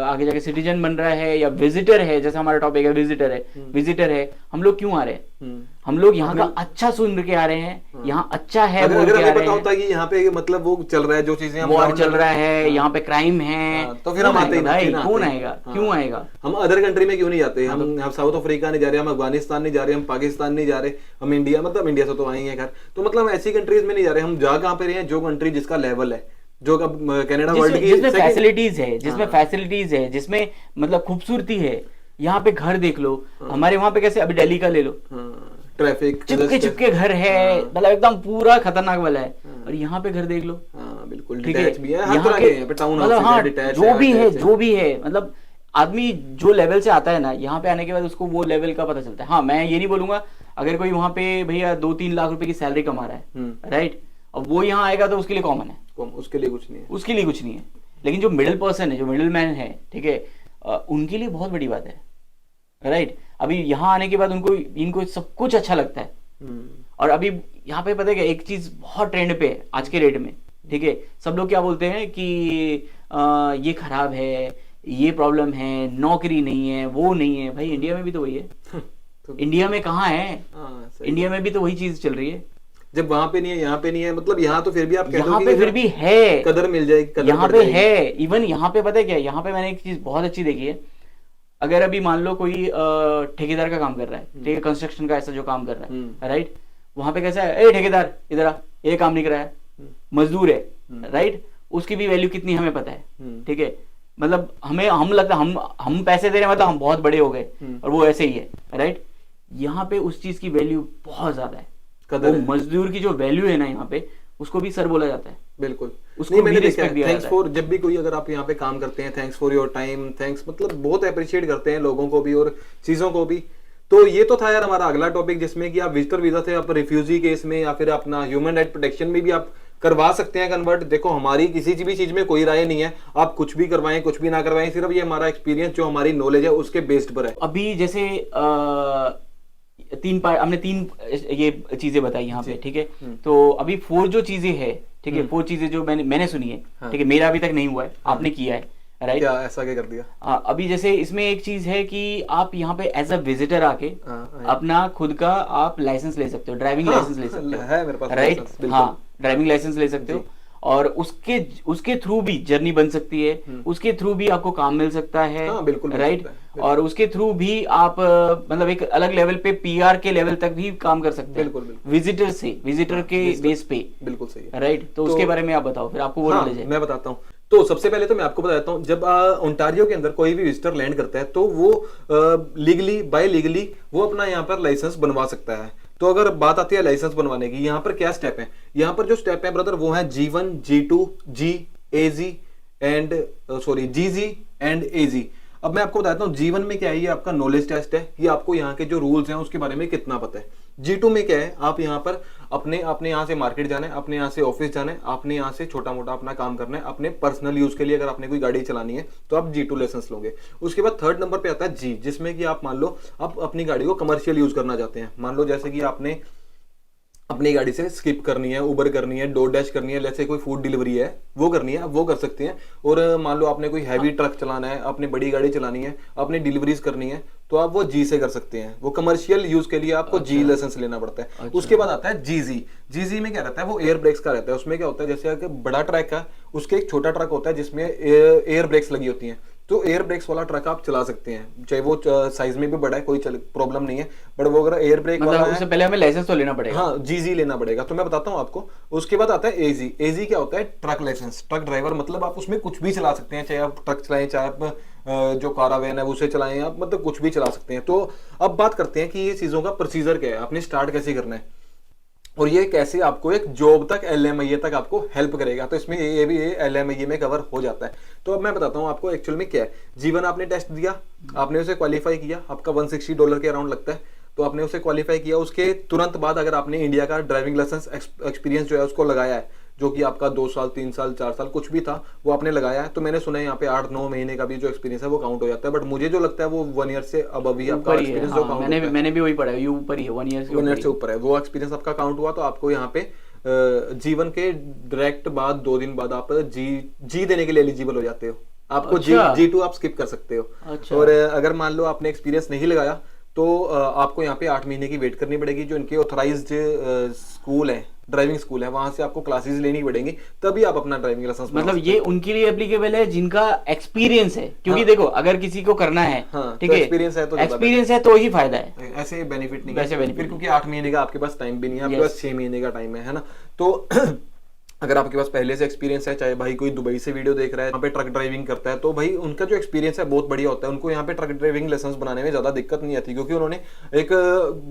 आगे जाके सिटीजन बन रहा है, या विजिटर है, जैसे हमारा टॉपिक है विजिटर है, हम लोग क्यों आ रहे हैं? हम लोग यहाँ का अच्छा सुन के आ रहे हैं, यहाँ अच्छा है बोल के आ रहे हैं। पता होता है कि यहाँ पे मतलब वो चल रहा है, जो चीजें वॉर चल रहा है, यहाँ पे क्राइम है, तो फिर हम आते ही नहीं। कौन आएगा, क्यों आएगा? हम अदर कंट्री में क्यों नहीं जाते? हम साउथ अफ्रीका नहीं जा रहे, हम अफगानिस्तान नहीं जा रहे, हम पाकिस्तान नहीं जा रहे, हम इंडिया, मतलब इंडिया से तो आएंगे घर, तो मतलब ऐसी कंट्रीज में नहीं जा रहे, हम जा कहाँ पे रहे हैं? जो कंट्री जिसका लेवल है, जो कनाडा वर्ल्ड की जिसमें फैसिलिटीज है, जिसमें मतलब खूबसूरती है। यहाँ पे घर देख लो, हमारे वहाँ पे कैसे, अभी दिल्ली का ले लो, ट्रैफिक चिपके घर है, मतलब एकदम पूरा खतरनाक वाला है, और यहाँ पे घर देख लो, बिल्कुल ठीक है, यहाँ के मतलब हाँ जो भी है, मतलब आदमी जो लेवल से आता है ना, यहाँ पे आने के बाद उसको वो लेवल का पता चलता है। हाँ, मैं ये नहीं बोलूंगा अगर कोई वहां पे भैया 2-3 लाख रुपए की सैलरी कमा रहा है, राइट, अब वो यहाँ आएगा तो उसके लिए कॉमन है, उसके लिए कुछ नहीं है, उसके लिए कुछ नहीं है। लेकिन जो मिडिल पर्सन है, जो मिडिल मैन है, ठीक है, उनके लिए बहुत बड़ी बात है, राइट। अभी यहाँ आने के बाद इनको सब कुछ अच्छा लगता है। और अभी यहाँ पे पता है क्या, एक चीज बहुत ट्रेंड पे है आज के रेट में, ठीक है। सब लोग क्या बोलते हैं कि ये खराब है, ये प्रॉब्लम है, नौकरी नहीं है, वो नहीं है। भाई इंडिया में भी तो वही है। तो इंडिया में कहाँ है? इंडिया में भी तो वही चीज चल रही है। जब वहां पे नहीं है, यहाँ पे नहीं है, मतलब यहाँ तो फिर भी आप यहाँ पे फिर भी है, कदर मिल जाएगी, यहाँ पे है। इवन यहाँ पे पता है क्या, यहाँ पे मैंने एक चीज बहुत अच्छी देखी है। अगर अभी मान लो कोई ठेकेदार का काम कर रहा है, ठीक है, कंस्ट्रक्शन का ऐसा जो काम कर रहा है, राइट, वहां पे कैसा है, ए ठेकेदार इधर आ, ये काम नहीं कराया, मजदूर है, राइट, उसकी भी वैल्यू कितनी हमें पता है, ठीक है। मतलब हम लगता है हम पैसे दे रहे हैं, मतलब हम बहुत बड़े हो गए, और वो ऐसे ही है, राइट। यहाँ पे उस चीज की वैल्यू बहुत ज्यादा है। वो मजदूर की जो वैल्यू है ना यहाँ पे, उसको भी सर बोला जाता है। बिल्कुल, उसको भी रिस्पेक्ट दिया थैंक्स फॉर, जब भी कोई अगर आप यहाँ पे काम करते हैं, thanks for your time, thanks, मतलब बहुत अप्रिशिएट करते हैं लोगों को भी और चीजों को भी। तो ये तो था यार हमारा अगला टॉपिक, जिसमें कि आप विजिटर वीजा से आप रिफ्यूजी केस में या फिर अपना ह्यूमन राइट प्रोटेक्शन में भी आप करवा सकते हैं कन्वर्ट। देखो हमारी किसी भी चीज में कोई राय नहीं है, आप कुछ भी करवाएं कुछ भी ना करवाएं, सिर्फ ये हमारा एक्सपीरियंस जो हमारी नॉलेज है उसके बेस्ड पर है। अभी जैसे हमने 3 ये चीजें बताई यहाँ पे, ठीक है। तो अभी 4 जो चीजें है, ठीक है, 4 चीजें जो मैंने सुनी है, ठीक है, मेरा अभी तक नहीं हुआ है, आपने किया है, राइट। क्या ऐसा क्या कर दिया? अभी जैसे इसमें एक चीज है कि आप यहाँ पे एज अ विजिटर आके अपना खुद का आप लाइसेंस ले सकते हो, ड्राइविंग लाइसेंस ले सकते हो, है मेरे पास, राइट। हाँ, ड्राइविंग लाइसेंस ले सकते हो, और उसके थ्रू भी जर्नी बन सकती है, उसके थ्रू भी आपको काम मिल सकता है, बिल्कुल, राइट। और उसके थ्रू भी आप मतलब एक अलग लेवल पे पीआर के लेवल तक भी काम कर सकते हैं, बिल्कुल, विजिटर के बेस पे, बिल्कुल सही है, राइट। तो उसके बारे में आप बताओ, फिर आपको वो नॉलेज है। मैं बताता हूँ। तो सबसे पहले तो मैं आपको बताता हूँ, जब ओंटारियो के अंदर कोई भी विजिटर लैंड करता है तो वो लीगली वो अपना यहाँ पर लाइसेंस बनवा सकता है। तो अगर बात आती है लाइसेंस बनवाने की, यहाँ पर क्या स्टेप है? यहाँ पर जो स्टेप है ब्रदर, वो है G1, G2, GAG and GG and AG। अब मैं आपको बताता हूँ G1 में क्या है, ये आपका नॉलेज टेस्ट है, ये आपको यहाँ के जो रूल्स हैं उसके बारे में कितना पता है। G2 में क्या है, आप यहाँ पर अपने यहाँ से मार्केट जाना है, अपने यहाँ से ऑफिस जाना है, आपने यहाँ से छोटा मोटा अपना काम करना है, अपने पर्सनल यूज के लिए अगर आपने कोई गाड़ी चलानी है तो आप G2 लाइसेंस लोगे। उसके बाद 3rd नंबर पे आता है G, जिसमें कि आप मान लो आप अपनी गाड़ी को कमर्शियल यूज करना चाहते हैं। मान लो जैसे कि आपने अपनी गाड़ी से स्किप करनी है, उबर करनी है, डोर डैश करनी है, जैसे कोई फूड डिलीवरी है वो करनी है, आप वो कर सकते हैं। और मान लो आपने कोई हैवी ट्रक चलाना है, अपनी बड़ी गाड़ी चलानी है, अपनी डिलीवरीज करनी है, तो आप वो G से कर सकते हैं। वो कमर्शियल यूज के लिए आपको G लाइसेंस लेना पड़ता है। उसके बाद आता है GG में क्या रहता है, वो एयर ब्रेक्स का रहता है। उसमें क्या होता है, जैसे अगर बड़ा ट्रक है, उसके एक छोटा ट्रक होता है जिसमें एयर ब्रेक्स लगी होती हैं, तो एयर ब्रेक्स वाला ट्रक आप चला सकते हैं, चाहे वो साइज में भी बड़ा है, कोई प्रॉब्लम नहीं है। बट वो अगर एयर ब्रेक वाला है, उससे पहले हमें लाइसेंस तो लेना पड़ेगा। हाँ, GG लेना पड़ेगा। तो मैं बताता हूँ आपको। उसके बाद आता है AG क्या होता है, ट्रक लाइसेंस, ट्रक ड्राइवर, मतलब आप उसमें कुछ भी चला सकते हैं, चाहे आप ट्रक चलाएं, चाहे आप जो कारावैन है उसे चलाएं, आप मतलब कुछ भी चला सकते हैं। तो अब बात करते हैं कि ये चीजों का प्रोसीजर क्या है, आपने स्टार्ट कैसे करना है, और ये कैसे आपको एक जॉब तक LMIA तक आपको हेल्प करेगा। तो इसमें ये भी LMIA में कवर हो जाता है। तो अब मैं बताता हूँ आपको एक्चुअल में क्या है। G1 आपने टेस्ट दिया, आपने उसे क्वालिफाई किया, आपका $160 के अराउंड लगता है, तो आपने उसे क्वालिफाई किया। उसके तुरंत बाद अगर आपने इंडिया का ड्राइविंग लाइसेंस एक्सपीरियंस जो है उसको लगाया है, जो कि आपका 2 साल 3 साल 4 साल कुछ भी था, वो आपने लगाया है, तो मैंने सुना है यहाँ पे 8-9 महीने का भी जो एक्सपीरियंस है वो काउंट हो जाता है। बट मुझे जो लगता है वो 1 ईयर से अब अभी आपका एक्सपीरियंस जो काउंट होता है, मैंने भी वही पढ़ा है, ऊपर ही है, 1 ईयर से ऊपर है, वो एक्सपीरियंस आपका काउंट हुआ। तो आपको यहाँ पे G1 के डायरेक्ट बाद 2 दिन बाद आप जी देने के लिए एलिजिबल हो जाते हो। आपको G2 आप स्किप कर सकते हो। और अगर मान लो आपने एक्सपीरियंस नहीं लगाया तो आपको यहाँ पे 8 महीने की वेट करनी पड़ेगी। जो इनके ऑथराइज्ड स्कूल है, ड्राइविंग स्कूल है, वहां से आपको क्लासेस लेनी पड़ेंगी, तभी आप अपना ड्राइविंग लाइसेंस, मतलब ये उनके लिए एप्लीकेबल है जिनका एक्सपीरियंस है। क्योंकि देखो अगर किसी को करना है, ठीक है, एक्सपीरियंस है तो ही फायदा है, ऐसे बेनिफिट नहीं है। फिर क्योंकि 8 महीने का आपके पास टाइम भी नहीं है, आपके पास 6 महीने का टाइम है ना। तो अगर आपके पास पहले से एक्सपीरियंस है, चाहे भाई कोई दुबई से वीडियो देख रहा है, यहाँ पे ट्रक ड्राइविंग करता है, तो भाई उनका जो एक्सपीरियंस है बहुत बढ़िया होता है। उनको यहाँ पे ट्रक ड्राइविंग लाइसेंस बनाने में ज्यादा दिक्कत नहीं आती, क्योंकि उन्होंने एक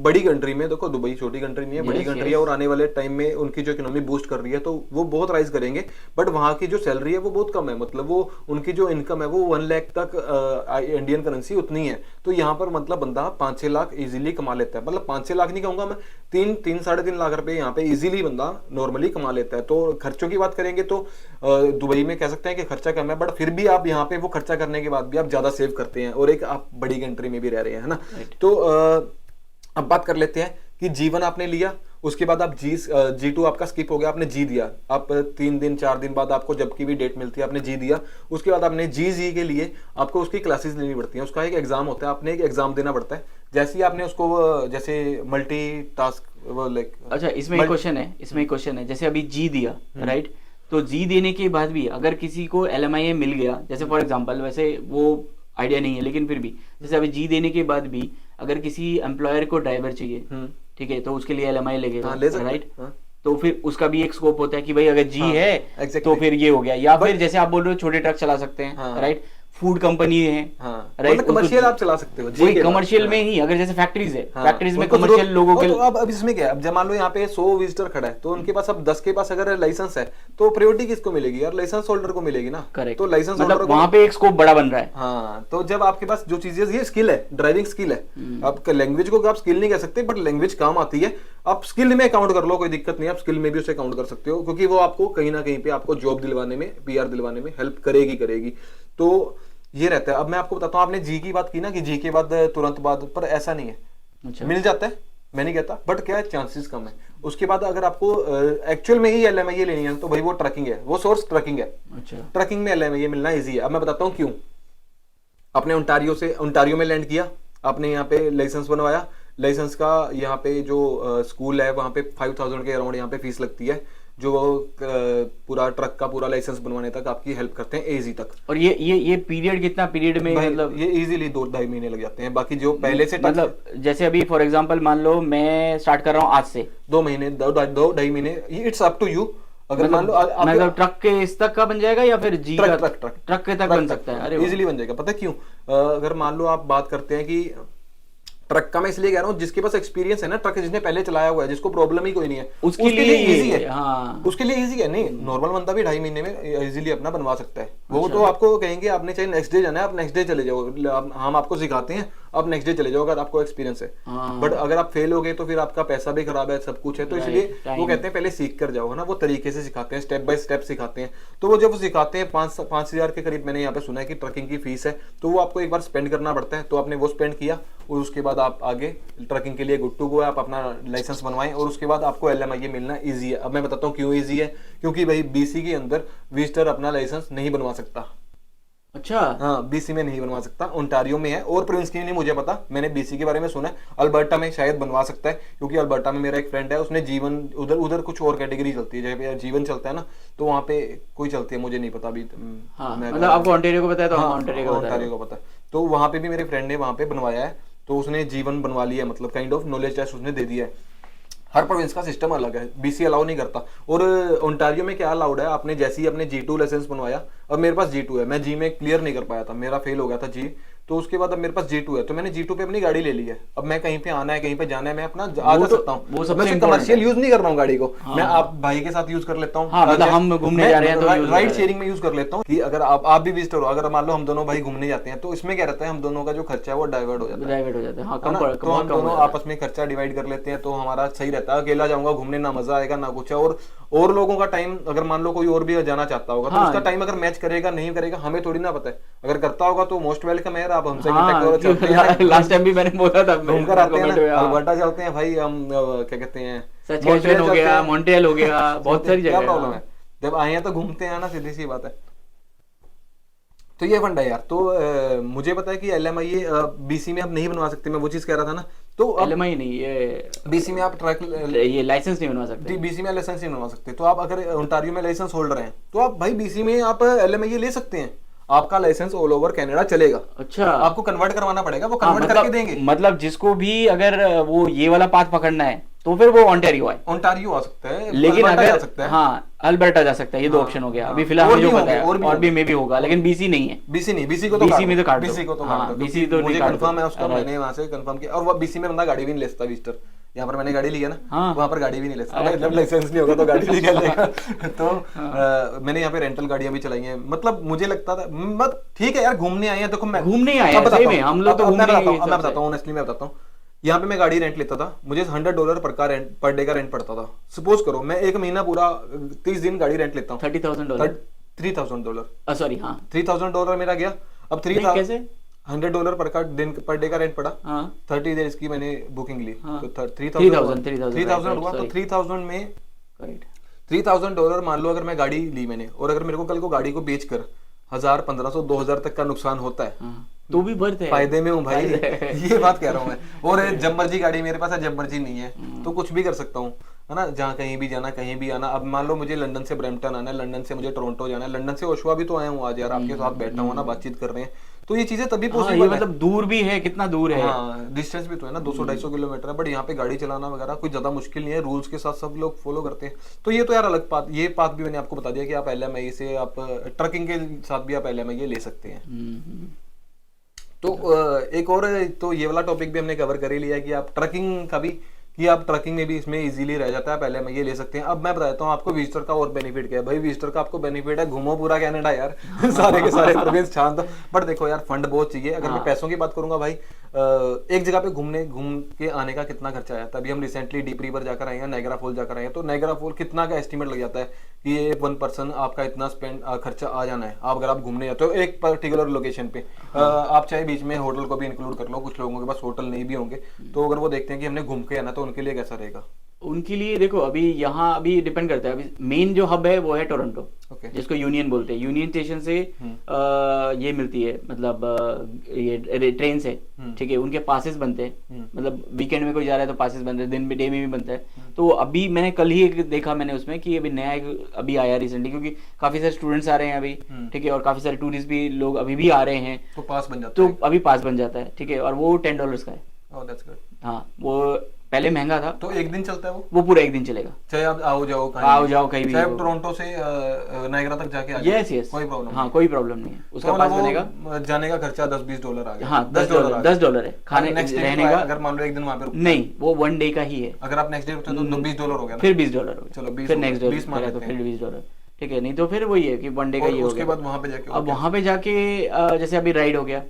बड़ी कंट्री में, देखो दुबई छोटी कंट्री नहीं है, बड़ी कंट्री है, और आने वाले टाइम में उनकी जो इकोनॉमी बूस्ट कर रही है तो वो बहुत राइज करेंगे। बट वहाँ की जो सैलरी है वो बहुत कम है, मतलब वो उनकी जो इनकम है वो 1 लाख तक इंडियन करेंसी उतनी है। तो यहाँ पर मतलब बंदा 5-6 लाख इजीली कमा लेता है, मतलब 5-6 लाख नहीं कहूंगा मैं, 3-3.5 लाख रुपए यहाँ पे इजीली बंदा नॉर्मली कमा लेता है। तो खर्चों की बात करेंगे तो दुबई में कह सकते हैं कि खर्चा कम है, बट फिर भी आप यहाँ पे वो खर्चा करने के बाद भी आप ज्यादा सेव करते हैं, और एक आप बड़ी कंट्री में भी रह रहे हैं, है ना। तो अब बात कर लेते हैं कि जीवन आपने लिया, उसके बाद आप G2 आपका स्किप हो गया, आपने जी दिया, आप 3 दिन 4 दिन बाद आपको जब की भी डेट मिलती है आपने जी दिया। उसके बाद आपने जी के लिए आपको उसकी क्लासेस लेनी पड़ती हैं, उसका एक एग्जाम होता है, आपने एक एग्जाम देना पड़ता है। जैसे ही आपने उसको जैसे मल्टी टास्क वो लाइक, अच्छा इसमें एक क्वेश्चन है, जैसे अभी जी दिया राइट, तो जी देने के बाद भी अगर किसी को LMIA मिल गया, जैसे फॉर एग्जांपल, वैसे वो आइडिया नहीं है लेकिन फिर भी जैसे अभी जी देने के बाद भी अगर किसी एम्प्लॉयर को ड्राइवर चाहिए, ठीक है, तो उसके लिए LMIA लगेगा, राइट। तो फिर उसका भी एक स्कोप होता है कि भाई अगर जी है तो फिर ये हो गया, या फिर जैसे आप बोल रहे हो छोटे ट्रक चला सकते हैं, राइट, फूड कंपनी है, राइट, कमर्शियल आप चला सकते हो जी, कमर्शियल में ही, अगर जैसे फैक्ट्रीज है, फैक्ट्रीज में कमर्शियल लोगों के। तो अब इसमें क्या है, अब जब मान लो यहाँ पे 100 विजिटर खड़ा है, तो उनके पास अब 10 के पास अगर लाइसेंस है तो प्रायोरिटी किसको मिलेगी यार, लाइसेंस होल्डर को मिलेगी ना। करेक्ट, तो लाइसेंस मतलब वहां पे एक स्कोप बड़ा बन रहा है। हाँ, तो जब आपके पास जो चीजें, ये स्किल है, ड्राइविंग स्किल है, आप लैंग्वेज को आप स्किल नहीं कह सकते, बट लैंग्वेज काम आती है, आप स्किल में काउंट कर लो, कोई दिक्कत नहीं है, आप स्किल में भी उसे काउंट कर सकते हो, क्योंकि वो आपको कहीं ना कहीं पे आपको जॉब दिलवाने में, PR दिलवाने में हेल्प करेगी। तो ये रहता है। अब मैं आपको बताता हूँ, आपने जी की बात की ना कि जी के बाद तुरंत बाद, पर ऐसा नहीं है। अच्छा। मिल जाता है, मैं नहीं कहता, बट क्या है, चांसेस कम है। उसके बाद अगर आपको एक्चुअल में ही LMIA लेनी है तो भाई वो ट्रकिंग है, वो सोर्स ट्रकिंग है। अच्छा। ट्रकिंग में LMIA मिलना इजी है। अब मैं बताता हूँ क्यों। आपने ओंटारियो में लैंड किया, आपने यहाँ पे लाइसेंस बनवाया, लाइसेंस का यहाँ पे जो स्कूल है वहाँ पे 5000 के अराउंड यहाँ पे फीस लगती है, जो पूरा ट्रक का पूरा लाइसेंस बनवाने तक आपकी हेल्प करते हैं, एजी तक। और ये पीरियड कितना पीरियड में, मतलब ये इजीली 2-2.5 महीने लग जाते हैं। बाकी जो पहले से मतलब जैसे अभी फॉर एग्जांपल मान लो मैं स्टार्ट कर रहा हूँ आज से, 2 महीने 2-2.5 महीने, इट्स अप टू यू। अगर मान लो मतलब ट्रक के इस तक का बन जाएगा या फिर जी का ट्रक के तक बन सकता है? अरे इजीली बन जाएगा। पता है क्यों? अगर मान लो आप बात करते हैं कि ट्रक का, मैं इसलिए कह रहा हूँ जिसके पास एक्सपीरियंस है ना, ट्रक जिसने पहले चलाया हुआ है, जिसको प्रॉब्लम ही कोई नहीं है, उसके लिए इजी है। हाँ। उसके लिए इजी है। नहीं, नॉर्मल बंदा भी 2.5 महीने में इजीली अपना बनवा सकता है। वो तो आपको कहेंगे आपने चाहे नेक्स्ट डे जाना है, आप नेक्स्ट डे चले जाओ, हम आपको सिखाते हैं, आप नेक्स्ट डे चले जाओ अगर आपको एक्सपीरियंस है। बट अगर आप फेल हो गए तो फिर आपका पैसा भी खराब है, सब कुछ है। तो इसलिए वो कहते हैं पहले सीख कर जाओ, है ना। वो तरीके से सिखाते हैं, स्टेप बाय स्टेप सिखाते हैं। तो वो जब वो सिखाते हैं 5,000 के करीब मैंने यहाँ पे सुना है कि ट्रकिंग की फीस है, तो वो आपको एक बार स्पेंड करना पड़ता है। तो आपने वो स्पेंड किया और उसके बाद आप आगे ट्रकिंग के लिए गुड टू गो है, आप अपना लाइसेंस बनवाएं और उसके बाद आपको LMIA मिलना इजी है। अब मैं बताता हूँ क्यों इजी है, क्योंकि भाई BC के अंदर विजिटर अपना लाइसेंस नहीं बनवा सकता। अच्छा। हाँ, BC में नहीं बनवा सकता, ओंटारियो में है, और प्रोविंस की नहीं मुझे पता, मैंने BC के बारे में सुना है। अल्बर्टा में शायद बनवा सकता है, क्योंकि अल्बर्टा में मेरा एक फ्रेंड है, उसने जीवन, उधर कुछ और कैटेगरी चलती है, जहाँ पे जीवन चलता है ना, तो वहाँ पे कोई चलती है, मुझे नहीं पता अभी। हाँ, मतलब आपको ओंटारियो को पता है, तो ओंटारियो को पता है, तो वहाँ पे भी मेरे फ्रेंड ने वहाँ पे बनवाया है, तो उसने जीवन बनवा लिया, मतलब काइंड ऑफ नॉलेज टेस्ट उसने दे दिया है। हर प्रोविंस का सिस्टम अलग है, BC अलाउ नहीं करता। और ओंटारियो में क्या अलाउड है, आपने जैसे ही अपने G2 लाइसेंस बनवाया, अब मेरे पास G2 है, मैं G में क्लियर नहीं कर पाया था, मेरा फेल हो गया था G, तो उसके बाद अब मेरे पास G2 है, तो मैंने G2 पे अपनी गाड़ी ले ली है। अब मैं कहीं पे आना है, कहीं पे जाना है, मैं अपना आ जा सकता हूँ। मैं कमर्शियल यूज नहीं कर रहा हूँ गाड़ी को। मैं आप भाई के साथ यूज कर लेता हूँ, हम घूमने जा रहे हैं तो राइड शेयरिंग में यूज कर लेता हूँ, कि अगर आप भी विजिटर हो, अगर मान लो हम दोनों भाई घूमने जाते हैं, तो इसमें क्या रहता है, हम दोनों का जो खर्चा है वो डाइवर्ट हो जाता है। तो हम दोनों आपस में खर्चा डिवाइड कर लेते हैं, तो हमारा सही रहता है। अकेला जाऊंगा घूमने, ना मजा आएगा ना कुछ है। और लोगों का टाइम, अगर मान लो कोई और भी जाना चाहता होगा, तो उसका टाइम अगर मैच करेगा नहीं करेगा हमें थोड़ी ना पता है। अगर करता होगा तो मोस्ट वेलकम है, आप हमसे चलते हैं। लास्ट टाइम भी मैंने बोला था, घूमकर आते हैं, अल्बर्टा चलते हैं भाई, हम क्या कहते हैं, सचेशन हो गया, मॉन्ट्रियल हो गया, बहुत सारी जगह। क्या प्रॉब्लम है, जब आए हैं तो घूमते हैं ना, सीधी सी बात है। तो ये फंडा यार। तो मुझे पता है कि LMIA BC में आप नहीं बनवा सकते, मैं वो चीज कह रहा था ना। तो LMIA नहीं, ये BC में आप ट्रक, ये लाइसेंस नहीं बनवा सकते, BC में लाइसेंस नहीं बनवा सकते। तो आप अगर ओंटारियो में लाइसेंस होल्डर हैं, तो आप भाई BC में आप LMIA ले सकते हैं, आपका लाइसेंस ऑल ओवर कनाडा चलेगा। अच्छा, आपको कन्वर्ट करवाना पड़ेगा, वो कन्वर्ट करके देंगे। मतलब जिसको भी अगर वो ये वाला पाथ पकड़ना है, तो फिर वो ओंटारियो है। ओंटारियो आ सकता है, लेकिन अल्बर्टा जा अगर सकता है। हाँ अल्बर्टा जा सकता है, ये दो हाँ, ऑप्शन हो गया हाँ। अभी फिलहाल और मुझे भी जो होंगे, पता है, और भी और भी होंगे। मे भी होगा, लेकिन बीसी नहीं है। बीसी नहीं, बीसी को तो BC काट में दो, तो काट दो। बीसी को तो हाँ, काट दो, BC क्योंकि तो मुझे नहीं काट कंफर्म दो। है उसको, Right. मैंने वहां से कंफर्म किया। और वो बीसी में बंदा गाड़ी भी नहीं ले सकता विजिटर, यहाँ पर मैंने गाड़ी ली है ना, हाँ। वहाँ पर गाड़ी भी नहीं ले सकता। जब लाइसेंस नहीं होगा तो गाड़ी नहीं लेगा। तो मैंने यहाँ पे रेंटल गाड़ियां भी चलाई हैं। मतलब मुझे लगता था मत ठीक है यार, घूमने आए हैं। देखो मैं घूमने आए अब हैं, सही बताता में हूँ, हम लोग तो अब मैं घूमने बताता हूँ, ही अब मैं सबसे। बताता हूँ, ऑनेस्टली मैं बताता हूँ। यहाँ पे मैं गाड़ी रेंट लेता था, मुझे $100 पर डे का रेंट पड़ता था। सपोज करो मैं एक महीना पूरा 30 दिन गाड़ी रेंट लेता हूँ, $30,000 $3,000, सॉरी हाँ। $3,000 मेरा गया। अब नहीं, कैसे? $100 पर डे का रेंट पड़ा। हाँ 30 डेज की मैंने बुकिंग ली, हाँ। तो 3,000 3000 हुआ। तो sorry। 3000 में करेक्ट। $3,000 मान लो अगर मैं गाड़ी ली मैंने, और अगर मेरे को कल को गाड़ी को बेचकर 1000, 1500, 2000 तक का नुकसान होता है, हाँ तो भी बर्थ है। फायदे में हूँ भाई। फायदे है। ये बात कह रहा हूँ मैं। और जब मर्जी गाड़ी मेरे पास है, जब मर्जी नहीं है तो कुछ भी कर सकता हूँ, है ना। जहाँ कहीं भी जाना, कहीं भी आना। अब मान लो मुझे लंदन से ब्रैम्पटन आना है, लंदन से मुझे टोरंटो जाना है, लंदन से ओशवा भी तो आया हूँ आज यार, आपके साथ बैठा हुआ ना, बातचीत कर रहे हैं, तो ये चीजें तभी हाँ, पॉसिबल ये है। मतलब दूर भी है, कितना दूर है। हाँ, डिस्टेंस भी तो है ना, 200-250 किलोमीटर है। बट यहाँ पे गाड़ी चलाना वगैरह कोई ज्यादा मुश्किल नहीं है, रूल्स के साथ सब लोग फॉलो करते हैं। तो ये तो यार अलग बात, ये बात भी मैंने आपको बता दिया कि आप LMI से, आप ट्रकिंग के साथ भी आप LMI ले सकते हैं। तो एक और, तो ये वाला टॉपिक भी हमने कवर कर ही लिया है कि आप ट्रकिंग का भी, कि आप ट्रकिंग में भी इसमें इजीली रह जाता है, पहले मैं ये ले सकते हैं। अब मैं बताता हूँ आपको विजिटर का और बेनिफिट क्या है। भाई विजिटर का आपको बेनिफिट है, घूमो पूरा कनाडा यार। सारे के सारे प्रोविंस छान दो। बट देखो यार, फंड बहुत चाहिए। अगर मैं पैसों की बात करूंगा भाई, एक जगह पे घूम के आने का कितना खर्चा आया था। अभी हम रिसेंटली डीप रिवर जाकर आए हैं, नायग्रा फॉल जाकर आए हैं। तो नायग्रा फॉल कितना का एस्टिमेट लग जाता है कि ये 1 पर्सन आपका इतना स्पेंड खर्चा आ जाना है। आप अगर आप घूमने जाते हो एक पर्टिकुलर लोकेशन पे, आप चाहे बीच में होटल को भी इंक्लूड कर लो, कुछ लोगों के पास होटल नहीं भी होंगे, तो अगर वो देखते हैं कि हमने घूम के आना, तो उनके लिए कैसा रहेगा? उनके लिए देखो, अभी यहाँ अभी डिपेंड करता है। अभी मेन जो हब है वो है टोरंटो, ओके। जिसको यूनियन बोलते हैं। यूनियन स्टेशन से ये मिलती है, मतलब ये ट्रेन से, ठीक है। उनके पासेस बनते हैं, मतलब वीकेंड में कोई जा रहा है तो पासेस बनते हैं, दिन में डे में भी बनता है। तो अभी मैंने कल ही एक देखा मैंने उसमें कि अभी नया एक अभी आया रिसेंटली, क्योंकि काफी सारे स्टूडेंट्स आ रहे हैं अभी, ठीक है, और काफी सारे टूरिस्ट भी लोग अभी भी आ रहे हैं, तो पास बन जाता तो है। अभी पास बन जाता है, ठीक है। और वो $10 का है। Oh that's good. हाँ, वो पहले महंगा था, तो एक दिन चलता है वो? वो पूरा एक दिन चलेगा। चाहे आप आओ जाओ कहीं भी चाहे हो। आप टोरंटो से नायग्रा तक जाके आ जाओ, यस कोई प्रॉब्लम हाँ, कोई प्रॉब्लम नहीं है, उसका पास बनेगा। जाने का खर्चा $10-20 आ गया। हाँ, $10 है। खाने नेक्स्ट रहने का अगर मान लो एक दिन वहां पे रुकते नहीं, वो 1 डे का ही है। अगर आप नेक्स्ट डे रुकते तो $20 हो गया ना? फिर $20 हो गया। चलो 20 फिर नेक्स्ट डे 20 मान तो लेते फिर हैं। $20, ठीक है। नहीं तो फिर वही है कि 1 डे का और ये हो उसके गया। बाद वहां पे जाके अब वहां पे जाके जैसे अभी राइड हो गया,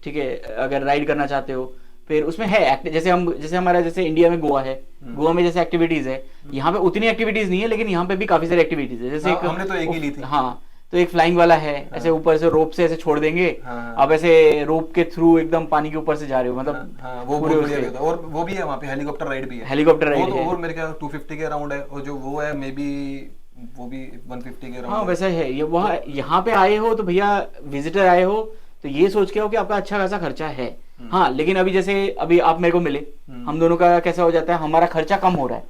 ठीक है, अगर राइड करना चाहते हो, फिर उसमें है जैसे हमारा जैसे इंडिया में गोवा है, गोवा में जैसे एक्टिविटीज है, यहाँ पे उतनी एक्टिविटीज नहीं है, लेकिन यहाँ पे भी काफी सारी एक्टिविटीज है। जैसे हमने तो एक ही ली थी। हाँ, तो एक फ्लाइंग वाला है, ऐसे ऊपर से रोप से ऐसे छोड़ देंगे, आप ऐसे रोप के थ्रू एकदम पानी के ऊपर से जा रहे हो, मतलब वो बहुत बढ़िया होता है। और वो भी है वहां पे, हेलीकॉप्टर राइड भी है। हेलीकॉप्टर राइड है, और मेरे ख्याल 250 के अराउंड है, और जो वो है मे बी वो भी 150 के अराउंड। हाँ वैसा है ये। वहाँ यहाँ पे आए हो तो भैया, विजिटर आए हो तो ये सोच के हो कि आपका अच्छा खासा खर्चा है। हाँ, लेकिन अभी जैसे अभी आप मेरे को मिले, हम दोनों का कैसा हो जाता है, हमारा खर्चा कम हो रहा है,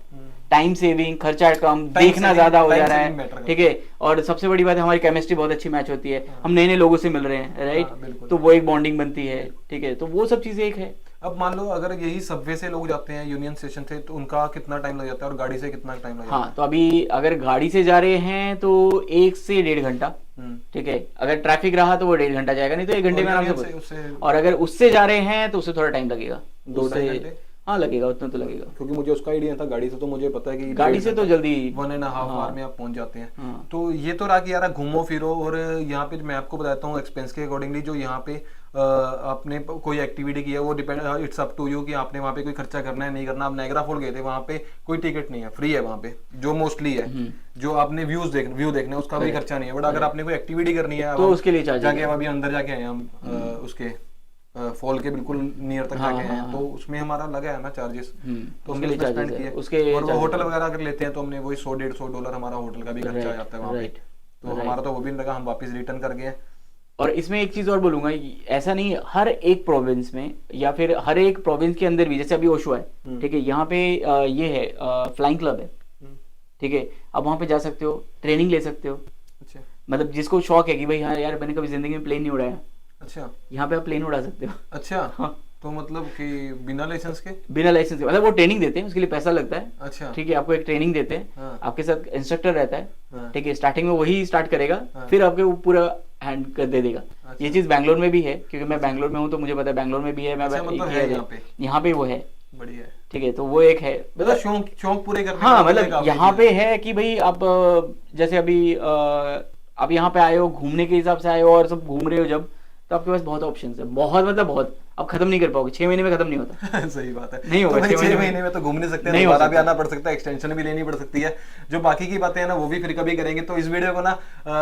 टाइम सेविंग, खर्चा कम, देखना ज्यादा हो जा रहा है, ठीक है। और सबसे बड़ी बात है, हमारी केमिस्ट्री बहुत अच्छी मैच होती है, हम नए नए लोगों से मिल रहे हैं, राइट। तो वो एक बॉन्डिंग बनती है, ठीक है। तो वो सब चीजें एक है। अब मान लो अगर यही सबवे से लोग जाते हैं यूनियन स्टेशन से, तो उनका कितना टाइम लग जाता है, और गाड़ी से कितना टाइम लग जाता है? हाँ, तो अभी अगर गाड़ी से जा रहे हैं तो 1 से 1.5 घंटा, ठीक है। अगर ट्रैफिक रहा तो वो 1.5 घंटा जाएगा, नहीं तो 1 घंटे में आराम से। और अगर उससे जा रहे हैं तो उससे थोड़ा टाइम लगेगा, 2 से, हाँ लगेगा, उतना तो लगेगा। क्योंकि मुझे उसका आइडिया था, गाड़ी से तो मुझे पता है कि गाड़ी से तो जल्दी 1.5 आवर में आप पहुंच जाते हैं। तो ये तो रहा कि यार घूमो फिरो। और यहाँ पे मैं आपको बताता हूँ एक्सपेंस के अकॉर्डिंगली, जो यहाँ पे आपने कोई एक्टिविटी की है वो depend, it's up to you कि आपने वहाँ पे कोई खर्चा करना है नहीं करना। आप नायग्रा फॉल गए थे, वहाँ पे कोई टिकट नहीं है, फ्री है वहाँ पे, जो मोस्टली है। जो आपने व्यू देखने उसका भी खर्चा नहीं है। बट अगर आपने कोई एक्टिविटी करनी है तो उसके लिए चार्ज जाके, अभी अंदर जाके आए हम उसके फॉल के बिल्कुल नियर तक जाके हैं, तो उसमें हमारा लगा है ना चार्जेस, तो उसके लिए स्पेंड किए उसके। और वो होटल वगैरह अगर लेते हैं तो हमने वही $100-150 हमारा होटल का भी खर्चा आ जाता है वहाँ पे। तो हमारा तो वो भी नहीं लगा, हम वापस रिटर्न कर गए। और इसमें एक चीज और बोलूंगा, ऐसा नहीं, हर एक प्रोविंस में या फिर हर एक प्रोविंस के अंदर भी, जैसे अभी ओशुआ है, ठीक है, यहाँ पे ये है फ्लाइंग क्लब है, ठीक है। अब वहाँ पे जा सकते हो, ट्रेनिंग ले सकते हो। अच्छा, मतलब जिसको शौक है कि भाई हाँ यार मैंने कभी जिंदगी में प्लेन नहीं उड़ाया, अच्छा, यहाँ पे आप प्लेन उड़ा सकते हो। अच्छा, हाँ, तो मतलब कि बिना लाइसेंस के? बिना लाइसेंस के, मतलब वो ट्रेनिंग देते हैं, उसके लिए पैसा लगता है। अच्छा। ठीक है, आपको एक ट्रेनिंग देते हैं। हाँ। आपके साथ इंस्ट्रक्टर रहता है। हाँ। ठीक है, स्टार्टिंग में वही स्टार्ट करेगा। हाँ। फिर आपके वो पूरा हैंड कर दे देगा। अच्छा। ये चीज बैंगलोर में भी है, क्योंकि मैं बैंगलोर में हूँ तो मुझे पता है, बैंगलोर में भी है। मैं अच्छा, मतलब है यहाँ पे? यहाँ पे वो है। बढ़िया है। ठीक है, तो वो एक है, मतलब शौक शौक पूरे करने हाँ, का मतलब काफी यहाँ चीज़ पे है कि भाई आप जैसे अभी आप यहाँ पे आए हो, घूमने के हिसाब से आए हो और सब घूम रहे हो जब, तो आपके पास बहुत ऑप्शन है, बहुत, मतलब बहुत, आप खत्म नहीं कर पाओगे, 6 महीने में खत्म नहीं होता। है। सही बात है। नहीं होगा, तो भाई 6 6 महीने में तो घूम नहीं सकते हैं, नहीं हो दोबारा भी सकता। आना पड़ सकता है, एक्सटेंशन भी लेनी पड़ सकती है। जो बाकी की बातें हैं ना वो भी फिर कभी करेंगे। तो इस वीडियो को ना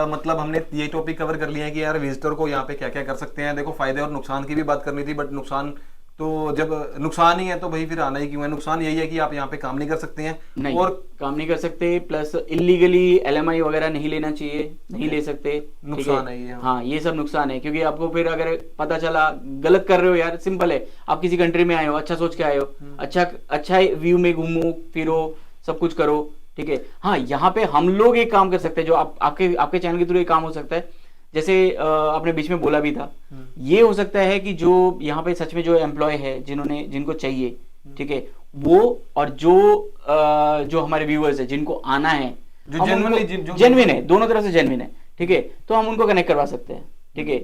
मतलब हमने ये टॉपिक कवर कर लिया है कि यार विजिटर को यहाँ पे क्या क्या कर सकते हैं। देखो, फायदे और नुकसान की भी बात करनी थी, बट नुकसान तो जब नुकसान ही है तो भाई फिर आना ही क्यों है। नुकसान यही है कि आप यहाँ पे काम नहीं कर सकते हैं, नहीं, और काम नहीं कर सकते, प्लस इलीगली LMI वगैरह नहीं लेना चाहिए, नहीं ले सकते। ठीक नुकसान है ये। हाँ, ये सब नुकसान है, क्योंकि आपको फिर अगर पता चला गलत कर रहे हो यार, सिंपल है, आप किसी कंट्री में आए हो, अच्छा सोच के आए हो, अच्छा अच्छा व्यू में घूमो फिरो, सब कुछ करो। ठीक है, हाँ, यहाँ पे हम लोग एक काम कर सकते हैं, जो आपके आपके चैनल के थ्रू एक काम हो सकता है, जैसे आपने बीच में बोला भी था, ये हो सकता है कि जो यहाँ पे सच में जो एम्प्लॉय है, जिनको चाहिए, ठीक है, वो, और जो हमारे व्यूअर्स है जिनको आना है, जो जेन्युइन है, दोनों तरफ से जेन्युइन है, ठीक है, तो हम उनको कनेक्ट करवा सकते हैं। ठीक है,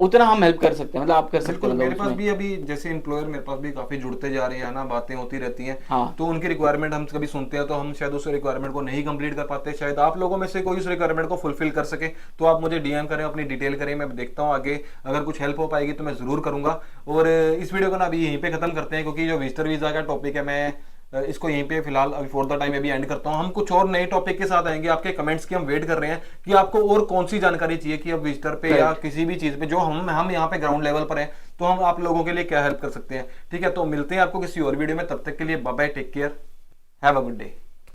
उतना हम हेल्प कर सकते हैं, मतलब आप कर सकते बिल्कुल। हैं। मेरे पास भी अभी जैसे एम्प्लॉयर मेरे पास भी काफी जुड़ते जा रहे हैं ना, बातें होती रहती हैं। हाँ। तो उनकी रिक्वायरमेंट हम कभी सुनते हैं तो हम शायद उस रिक्वायरमेंट को नहीं कंप्लीट कर पाते। शायद आप लोगों में से कोई उस रिक्वायरमेंट को फुलफिल कर सके, तो आप मुझे DM करें, अपनी डिटेल करें, मैं देखता हूँ आगे अगर कुछ हेल्प हो पाएगी तो मैं जरूर करूंगा। और इस वीडियो को ना अभी यहीं पे खत्म करते हैं, क्योंकि जो विजिटर वीजा का टॉपिक है, मैं इसको यहीं पे फिलहाल अभी फॉर द टाइम अभी एंड करता हूं। हम कुछ और नए टॉपिक के साथ आएंगे। आपके कमेंट्स की हम वेट कर रहे हैं कि आपको और कौन सी जानकारी चाहिए कि अब विजिटर पे या किसी भी चीज पे जो हम यहाँ पे ग्राउंड लेवल पर हैं, तो हम आप लोगों के लिए क्या हेल्प कर सकते हैं। ठीक है, तो मिलते हैं आपको किसी और वीडियो में, तब तक के लिए bye bye, take care, have a good day.